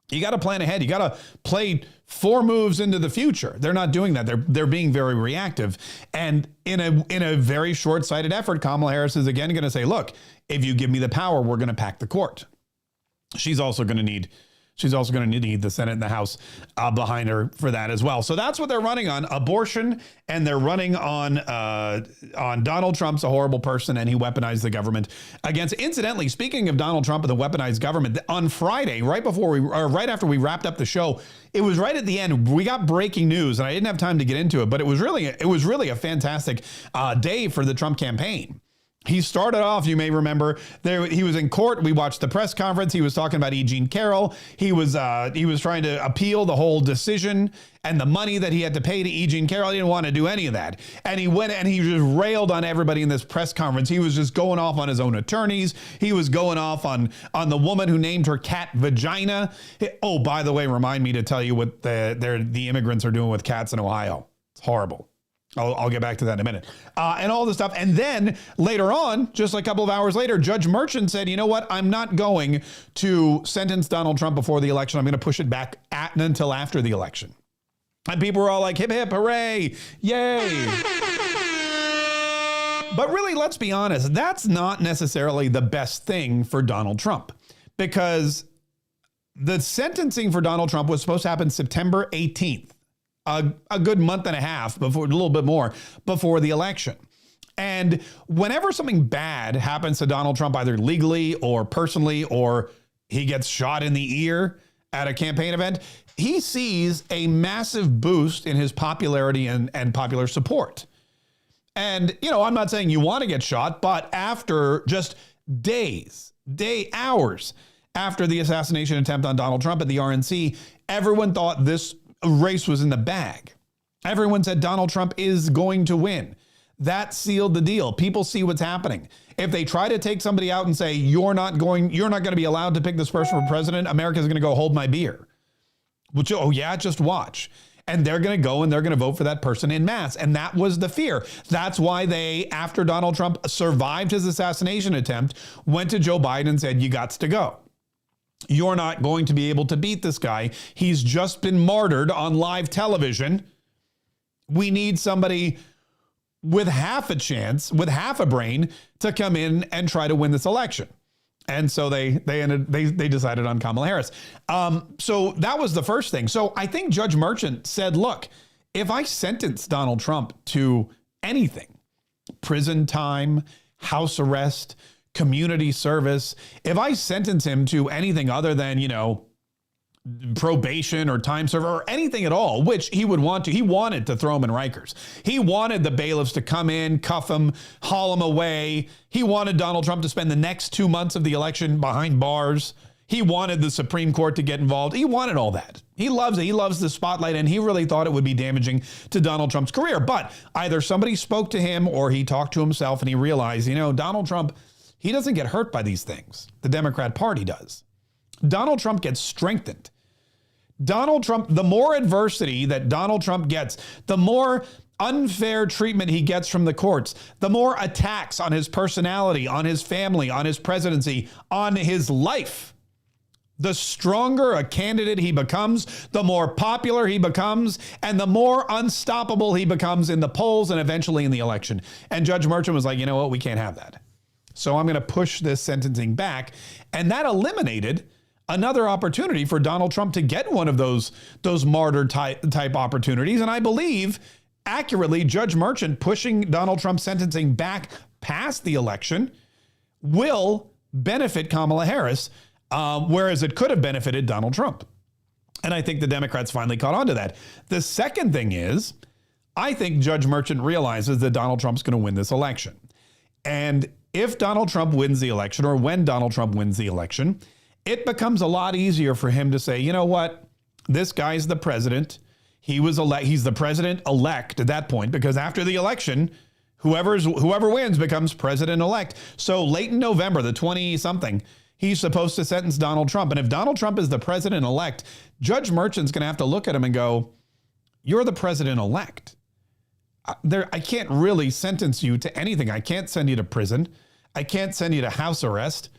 A: You got to plan ahead. You got to play 4 moves into the future. They're not doing that. They're being very reactive. And in a very short-sighted effort, Kamala Harris is again going to say, look, if you give me the power, we're going to pack the court. She's also going to need the Senate and the House behind her for that as well. So that's what they're running on: abortion, and they're running on Donald Trump's a horrible person and he weaponized the government against. Incidentally, speaking of Donald Trump and the weaponized government, on Friday, right after we wrapped up the show, it was right at the end, we got breaking news, and I didn't have time to get into it, but it was really a fantastic day for the Trump campaign. He started off, you may remember, he was in court. We watched the press conference. He was talking about E. Jean Carroll. He was trying to appeal the whole decision and the money that he had to pay to E. Jean Carroll. He didn't want to do any of that. And he went and he just railed on everybody in this press conference. He was just going off on his own attorneys. He was going off on the woman who named her cat Vagina. Oh, by the way, remind me to tell you what the immigrants are doing with cats in Ohio. It's horrible. I'll get back to that in a minute. And all this stuff. And then later on, just a couple of hours later, Judge Merchant said, you know what? I'm not going to sentence Donald Trump before the election. I'm going to push it back until after the election. And people were all like, hip, hip, hooray, yay. But really, let's be honest, that's not necessarily the best thing for Donald Trump, because the sentencing for Donald Trump was supposed to happen September 18th. A good month and a half before, a little bit more before the election. And whenever something bad happens to Donald Trump, either legally or personally, or he gets shot in the ear at a campaign event, he sees a massive boost in his popularity and popular support. And, I'm not saying you want to get shot, but after just hours after the assassination attempt on Donald Trump at the RNC, everyone thought this race was in the bag. Everyone said Donald Trump is going to win. That sealed the deal. People see what's happening. If they try to take somebody out and say, you're not going to be allowed to pick this person for president, America's going to go hold my beer. Which, oh yeah, just watch. And they're going to go and they're going to vote for that person en masse. And that was the fear. That's why they, after Donald Trump survived his assassination attempt, went to Joe Biden and said, you gots to go. You're not going to be able to beat this guy. He's just been martyred on live television. We need somebody with half a chance, with half a brain, to come in and try to win this election. And so they decided on Kamala Harris. So that was the first thing. So I think Judge Merchant said, look, if I sentence Donald Trump to anything, prison time, house arrest, community service, if I sentence him to anything other than, probation or time server or anything at all, which he would want to, he wanted to throw him in Rikers. He wanted the bailiffs to come in, cuff him, haul him away. He wanted Donald Trump to spend the next 2 months of the election behind bars. He wanted the Supreme Court to get involved. He wanted all that. He loves it. He loves the spotlight, and he really thought it would be damaging to Donald Trump's career. But either somebody spoke to him or he talked to himself and he realized, Donald Trump, he doesn't get hurt by these things. The Democrat Party does. Donald Trump gets strengthened. Donald Trump, the more adversity that Donald Trump gets, the more unfair treatment he gets from the courts, the more attacks on his personality, on his family, on his presidency, on his life, the stronger a candidate he becomes, the more popular he becomes, and the more unstoppable he becomes in the polls and eventually in the election. And Judge Merchant was like, you know what, we can't have that. So I'm going to push this sentencing back. And that eliminated another opportunity for Donald Trump to get one of those martyr type opportunities. And I believe accurately, Judge Merchant pushing Donald Trump's sentencing back past the election will benefit Kamala Harris, whereas it could have benefited Donald Trump. And I think the Democrats finally caught on to that. The second thing is, I think Judge Merchant realizes that Donald Trump's going to win this election. And if Donald Trump wins the election, or when Donald Trump wins the election, it becomes a lot easier for him to say, you know what, this guy's the president. He's the president-elect at that point, because after the election, whoever wins becomes president-elect. So late in November, the 20-something, he's supposed to sentence Donald Trump. And if Donald Trump is the president-elect, Judge Merchant's going to have to look at him and go, you're the president-elect. I can't really sentence you to anything. I can't send you to prison. I can't send you to house arrest.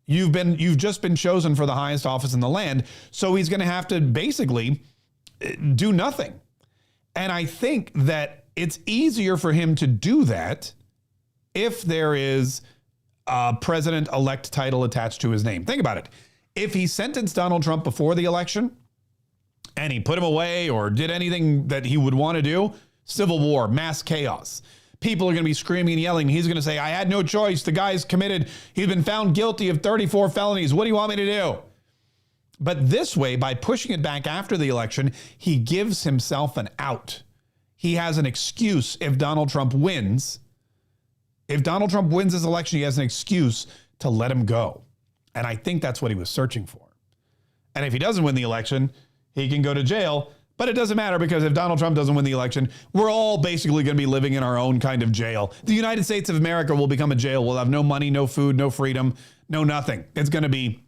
A: You've just been chosen for the highest office in the land. So he's going to have to basically do nothing. And I think that it's easier for him to do that if there is a president-elect title attached to his name. Think about it. If he sentenced Donald Trump before the election and he put him away or did anything that he would want to do, civil war, mass chaos. People are going to be screaming and yelling. He's going to say, I had no choice. The guy's committed. He's been found guilty of 34 felonies. What do you want me to do? But this way, by pushing it back after the election, he gives himself an out. He has an excuse if Donald Trump wins. If Donald Trump wins this election, he has an excuse to let him go. And I think that's what he was searching for. And if he doesn't win the election, he can go to jail. But it doesn't matter, because if Donald Trump doesn't win the election, we're all basically going to be living in our own kind of jail. The United States of America will become a jail. We'll have no money, no food, no freedom, no nothing. It's going to be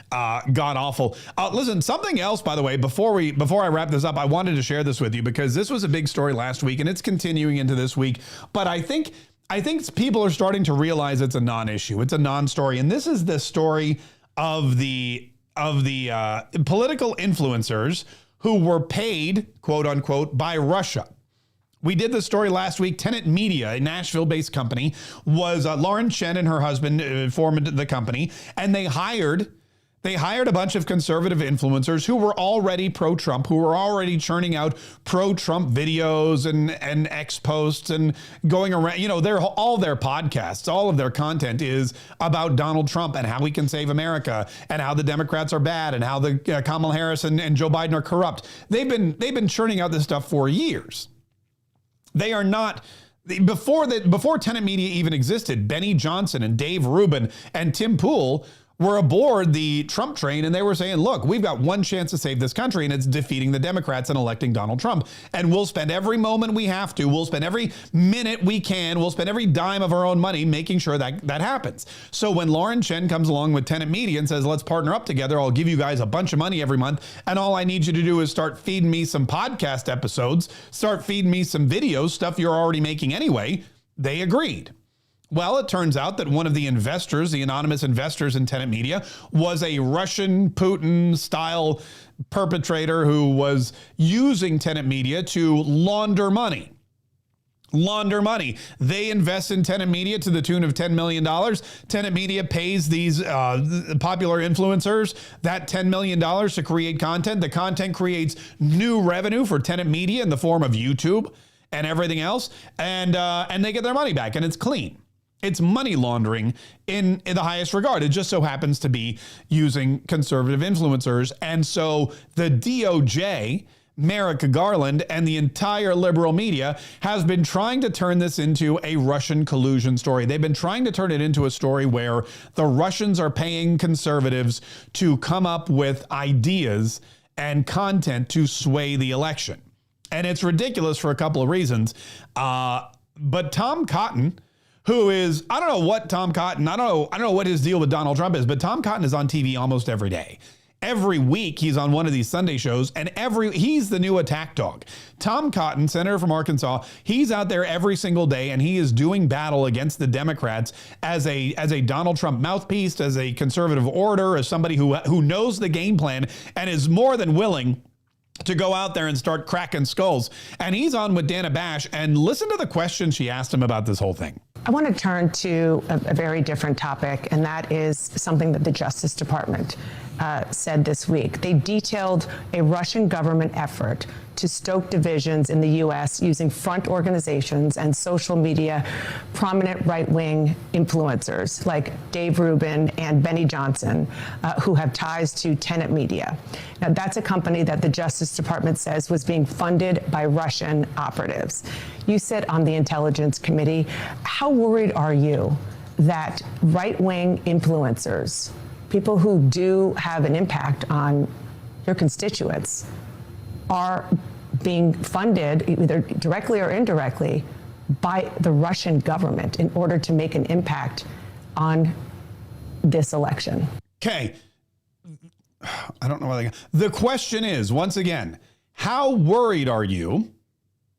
A: god awful. Listen, something else, by the way, before I wrap this up, I wanted to share this with you because this was a big story last week and it's continuing into this week. But I think people are starting to realize it's a non-issue. It's a non-story. And this is the story of the political influencers who were paid, quote unquote, by Russia. We did the story last week. Tenet Media, a Nashville-based company, was Lauren Chen and her husband formed the company, and they hired a bunch of conservative influencers who were already pro-Trump, who were already churning out pro-Trump videos and X posts and going around. You know, all their podcasts, all of their content is about Donald Trump and how he can save America and how the Democrats are bad and how the Kamala Harris and Joe Biden are corrupt. They've been churning out this stuff for years. They are not, before Tenet Media even existed, Benny Johnson and Dave Rubin and Tim Pool were aboard the Trump train, and they were saying, look, we've got one chance to save this country, and it's defeating the Democrats and electing Donald Trump. And we'll spend every moment we have to. We'll spend every minute we can. We'll spend every dime of our own money making sure that happens. So when Lauren Chen comes along with Tenet Media and says, let's partner up together, I'll give you guys a bunch of money every month, and all I need you to do is start feeding me some podcast episodes, start feeding me some videos, stuff you're already making anyway, they agreed. Well, it turns out that one of the investors, the anonymous investors in Tenet Media, was a Russian Putin-style perpetrator who was using Tenet Media to launder money. They invest in Tenet Media to the tune of $10 million. Tenet Media pays these popular influencers that $10 million to create content. The content creates new revenue for Tenet Media in the form of YouTube and everything else. And they get their money back, and it's clean. It's money laundering in the highest regard. It just so happens to be using conservative influencers. And so the DOJ, Merrick Garland, and the entire liberal media has been trying to turn this into a Russian collusion story. They've been trying to turn it into a story where the Russians are paying conservatives to come up with ideas and content to sway the election. And it's ridiculous for a couple of reasons. But Tom Cotton, who is, I don't know what Tom Cotton, I don't know what his deal with Donald Trump is, but Tom Cotton is on TV almost every day. Every week he's on one of these Sunday shows, and he's the new attack dog. Tom Cotton, senator from Arkansas, he's out there every single day, and he is doing battle against the Democrats as a Donald Trump mouthpiece, as a conservative orator, as somebody who knows the game plan and is more than willing to go out there and start cracking skulls. And he's on with Dana Bash, and listen to the question she asked him about this whole thing.
I: I want to turn to a very different topic, and that is something that the Justice Department said this week. They detailed a Russian government effort to stoke divisions in the U.S. using front organizations and social media prominent right-wing influencers like Dave Rubin and Benny Johnson, who have ties to Tenet Media. Now, that's a company that the Justice Department says was being funded by Russian operatives. You sit on the Intelligence Committee. How worried are you that right-wing influencers, people who do have an impact on your constituents, are being funded either directly or indirectly by the Russian government in order to make an impact on this election?
A: Okay. I don't know why the question is, once again, how worried are you,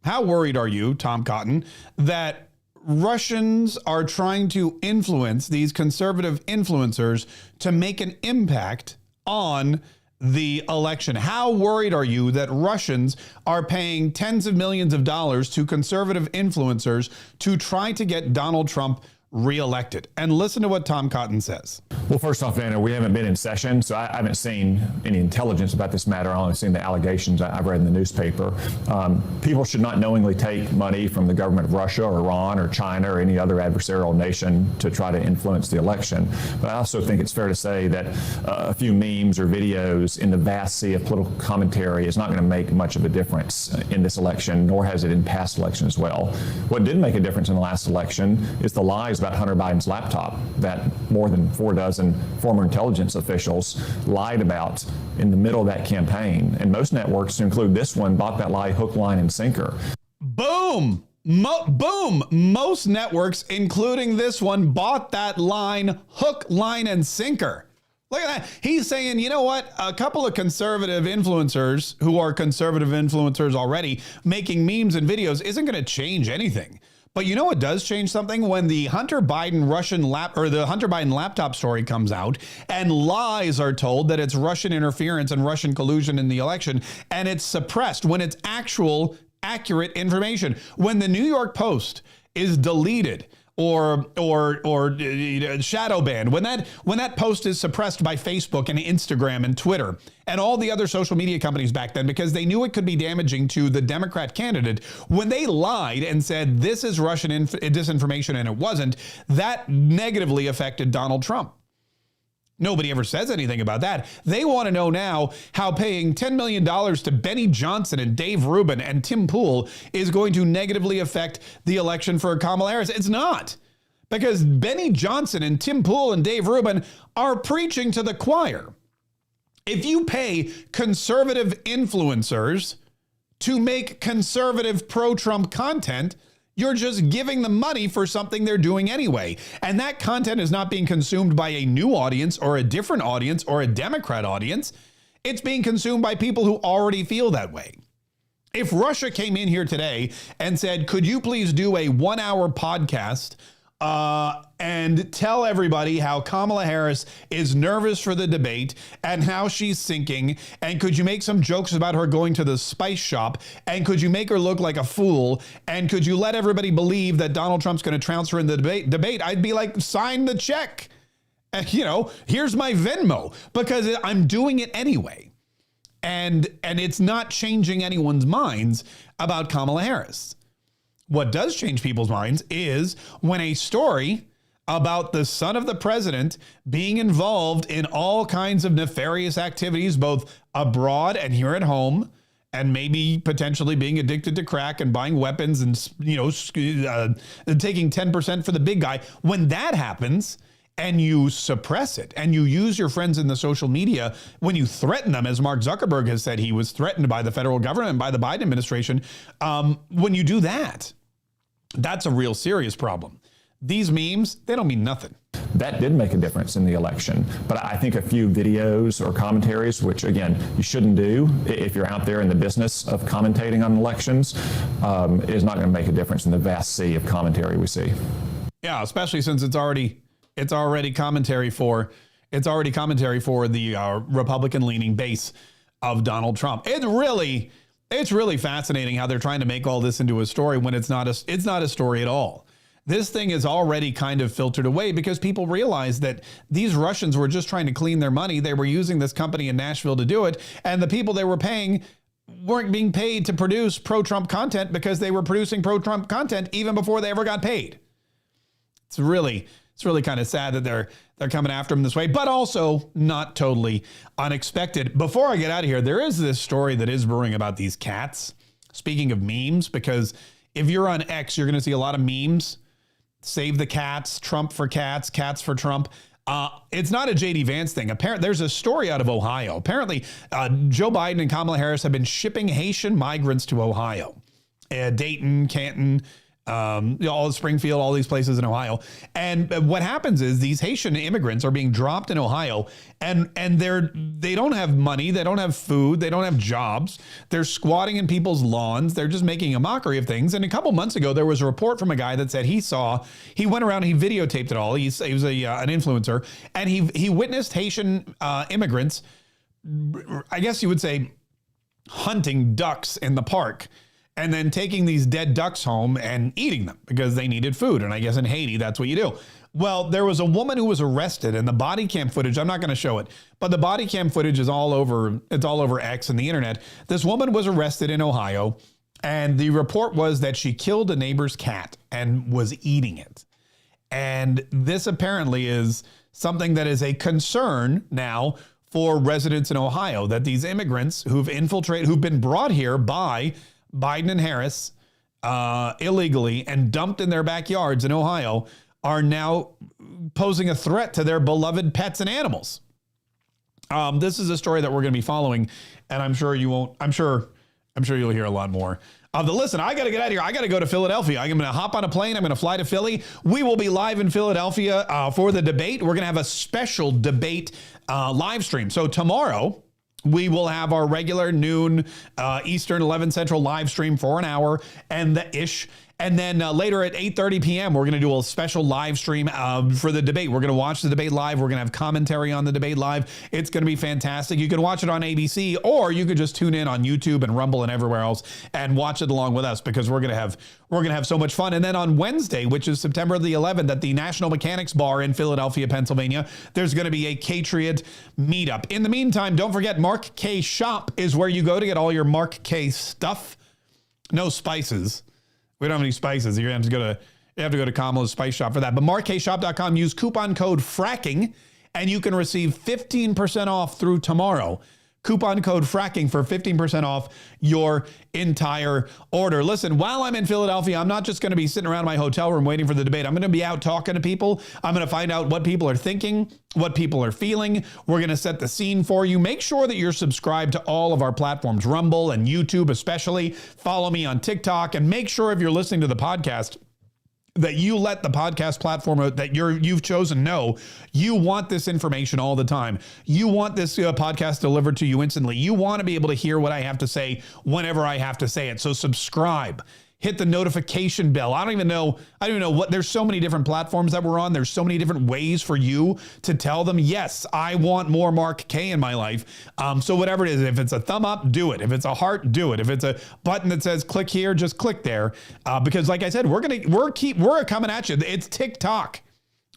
A: Tom Cotton, that Russians are trying to influence these conservative influencers to make an impact on the election. How worried are you that Russians are paying tens of millions of dollars to conservative influencers to try to get Donald Trump reelected? And listen to what Tom Cotton says.
J: Well, first off, Anna, we haven't been in session, so I haven't seen any intelligence about this matter. I've only seen the allegations I've read in the newspaper. People should not knowingly take money from the government of Russia or Iran or China or any other adversarial nation to try to influence the election. But I also think it's fair to say that a few memes or videos in the vast sea of political commentary is not going to make much of a difference in this election, nor has it in past elections as well. What did make a difference in the last election is the lies about Hunter Biden's laptop that more than 4 dozen former intelligence officials lied about in the middle of that campaign. And most networks, to include this one, bought that lie hook, line, and sinker.
A: Boom! Boom! Most networks, including this one, bought that line hook, line, and sinker. Look at that. He's saying, you know what? A couple of conservative influencers who are conservative influencers already making memes and videos isn't going to change anything. But you know what does change something? When the Hunter Biden laptop story comes out and lies are told that it's Russian interference and Russian collusion in the election, and it's suppressed when it's actual accurate information. When the New York Post is deleted or shadow banned, when that post is suppressed by Facebook and Instagram and Twitter and all the other social media companies back then because they knew it could be damaging to the Democrat candidate, when they lied and said this is Russian disinformation and it wasn't, that negatively affected Donald Trump. Nobody ever says anything about that. They want to know now how paying $10 million to Benny Johnson and Dave Rubin and Tim Pool is going to negatively affect the election for Kamala Harris. It's not, because Benny Johnson and Tim Pool and Dave Rubin are preaching to the choir. If you pay conservative influencers to make conservative pro-Trump content, you're just giving them money for something they're doing anyway. And that content is not being consumed by a new audience or a different audience or a Democrat audience. It's being consumed by people who already feel that way. If Russia came in here today and said, could you please do a 1-hour podcast and tell everybody how Kamala Harris is nervous for the debate and how she's sinking, and could you make some jokes about her going to the spice shop, and could you make her look like a fool, and could you let everybody believe that Donald Trump's going to trounce her in the debate, I'd be like, sign the check. And, here's my Venmo, because I'm doing it anyway. And it's not changing anyone's minds about Kamala Harris. What does change people's minds is when a story about the son of the president being involved in all kinds of nefarious activities, both abroad and here at home, and maybe potentially being addicted to crack and buying weapons and, taking 10% for the big guy. When that happens and you suppress it and you use your friends in the social media, when you threaten them, as Mark Zuckerberg has said he was threatened by the federal government, by the Biden administration, when you do that, that's a real serious problem. These memes, they don't mean nothing.
J: That did make a difference in the election. But I think a few videos or commentaries, which, again, you shouldn't do if you're out there in the business of commentating on elections, is not going to make a difference in the vast sea of commentary we see.
A: Yeah, especially since it's already commentary for the Republican-leaning base of Donald Trump. It's really fascinating how they're trying to make all this into a story when it's not a story at all. This thing is already kind of filtered away because people realize that these Russians were just trying to clean their money. They were using this company in Nashville to do it, and the people they were paying weren't being paid to produce pro-Trump content because they were producing pro-Trump content even before they ever got paid. It's really kind of sad that they're coming after him this way, but also not totally unexpected. Before I get out of here, there is this story that is brewing about these cats. Speaking of memes, because if you're on X, you're going to see a lot of memes. Save the cats, Trump for cats, cats for Trump. It's not a J.D. Vance thing. Apparently, there's a story out of Ohio. Apparently, Joe Biden and Kamala Harris have been shipping Haitian migrants to Ohio. Dayton, Canton, all Springfield, all these places in Ohio. And what happens is these Haitian immigrants are being dropped in Ohio, and they don't have money, they don't have food, they don't have jobs. They're squatting in people's lawns. They're just making a mockery of things. And a couple months ago, there was a report from a guy that said he went around, he videotaped it all. He was an influencer, and he witnessed Haitian immigrants, I guess you would say, hunting ducks in the park, and then taking these dead ducks home and eating them because they needed food. And I guess in Haiti, that's what you do. Well, there was a woman who was arrested, and the body cam footage, I'm not going to show it, but the body cam footage is all over X and the internet. This woman was arrested in Ohio, and the report was that she killed a neighbor's cat and was eating it. And this apparently is something that is a concern now for residents in Ohio, that these immigrants who've been brought here by Biden and Harris illegally and dumped in their backyards in Ohio are now posing a threat to their beloved pets and animals. This is a story that we're going to be following, and I'm sure you'll hear a lot more. Listen, I got to get out of here. I got to go to Philadelphia. I'm going to hop on a plane. I'm going to fly to Philly. We will be live in Philadelphia for the debate. We're going to have a special debate live stream. So tomorrow, we will have our regular noon Eastern, 11 Central live stream for an hour and then later at 8:30 p.m., we're going to do a special live stream for the debate. We're going to watch the debate live. We're going to have commentary on the debate live. It's going to be fantastic. You can watch it on ABC, or you could just tune in on YouTube and Rumble and everywhere else and watch it along with us, because we're going to have so much fun. And then on Wednesday, which is September the 11th, at the National Mechanics Bar in Philadelphia, Pennsylvania, there's going to be a Patriot meetup. In the meantime, don't forget, Mark Kaye Shop is where you go to get all your Mark Kaye stuff. No spices. We don't have any spices. You have to go to Kamala's Spice Shop for that. But markshop.com, use coupon code FRACKING, and you can receive 15% off through tomorrow. Coupon code FRACKING for 15% off your entire order. Listen, while I'm in Philadelphia, I'm not just going to be sitting around my hotel room waiting for the debate. I'm going to be out talking to people. I'm going to find out what people are thinking, what people are feeling. We're going to set the scene for you. Make sure that you're subscribed to all of our platforms, Rumble and YouTube especially. Follow me on TikTok, and make sure if you're listening to the podcast that you let the podcast platform that you've chosen know you want this information all the time. You want this podcast delivered to you instantly. You want to be able to hear what I have to say whenever I have to say it. So subscribe. Hit the notification bell. I don't even know what, there's so many different platforms that we're on. There's so many different ways for you to tell them, yes, I want more Mark Kaye in my life. So whatever it is, if it's a thumb up, do it. If it's a heart, do it. If it's a button that says click here, just click there. Because like I said, we're coming at you. It's TikTok.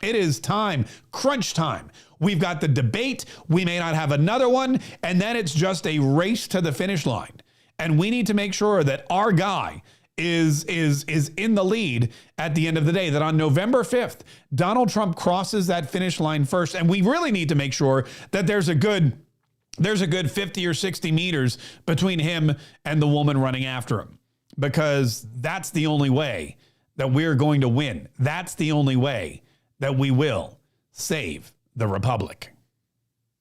A: It is time, crunch time. We've got the debate. We may not have another one. And then it's just a race to the finish line. And we need to make sure that our guy is in the lead at the end of the day, that on November 5th, Donald Trump crosses that finish line first. And we really need to make sure that there's a good 50 or 60 meters between him and the woman running after him, because that's the only way that we're going to win. That's the only way that we will save the republic.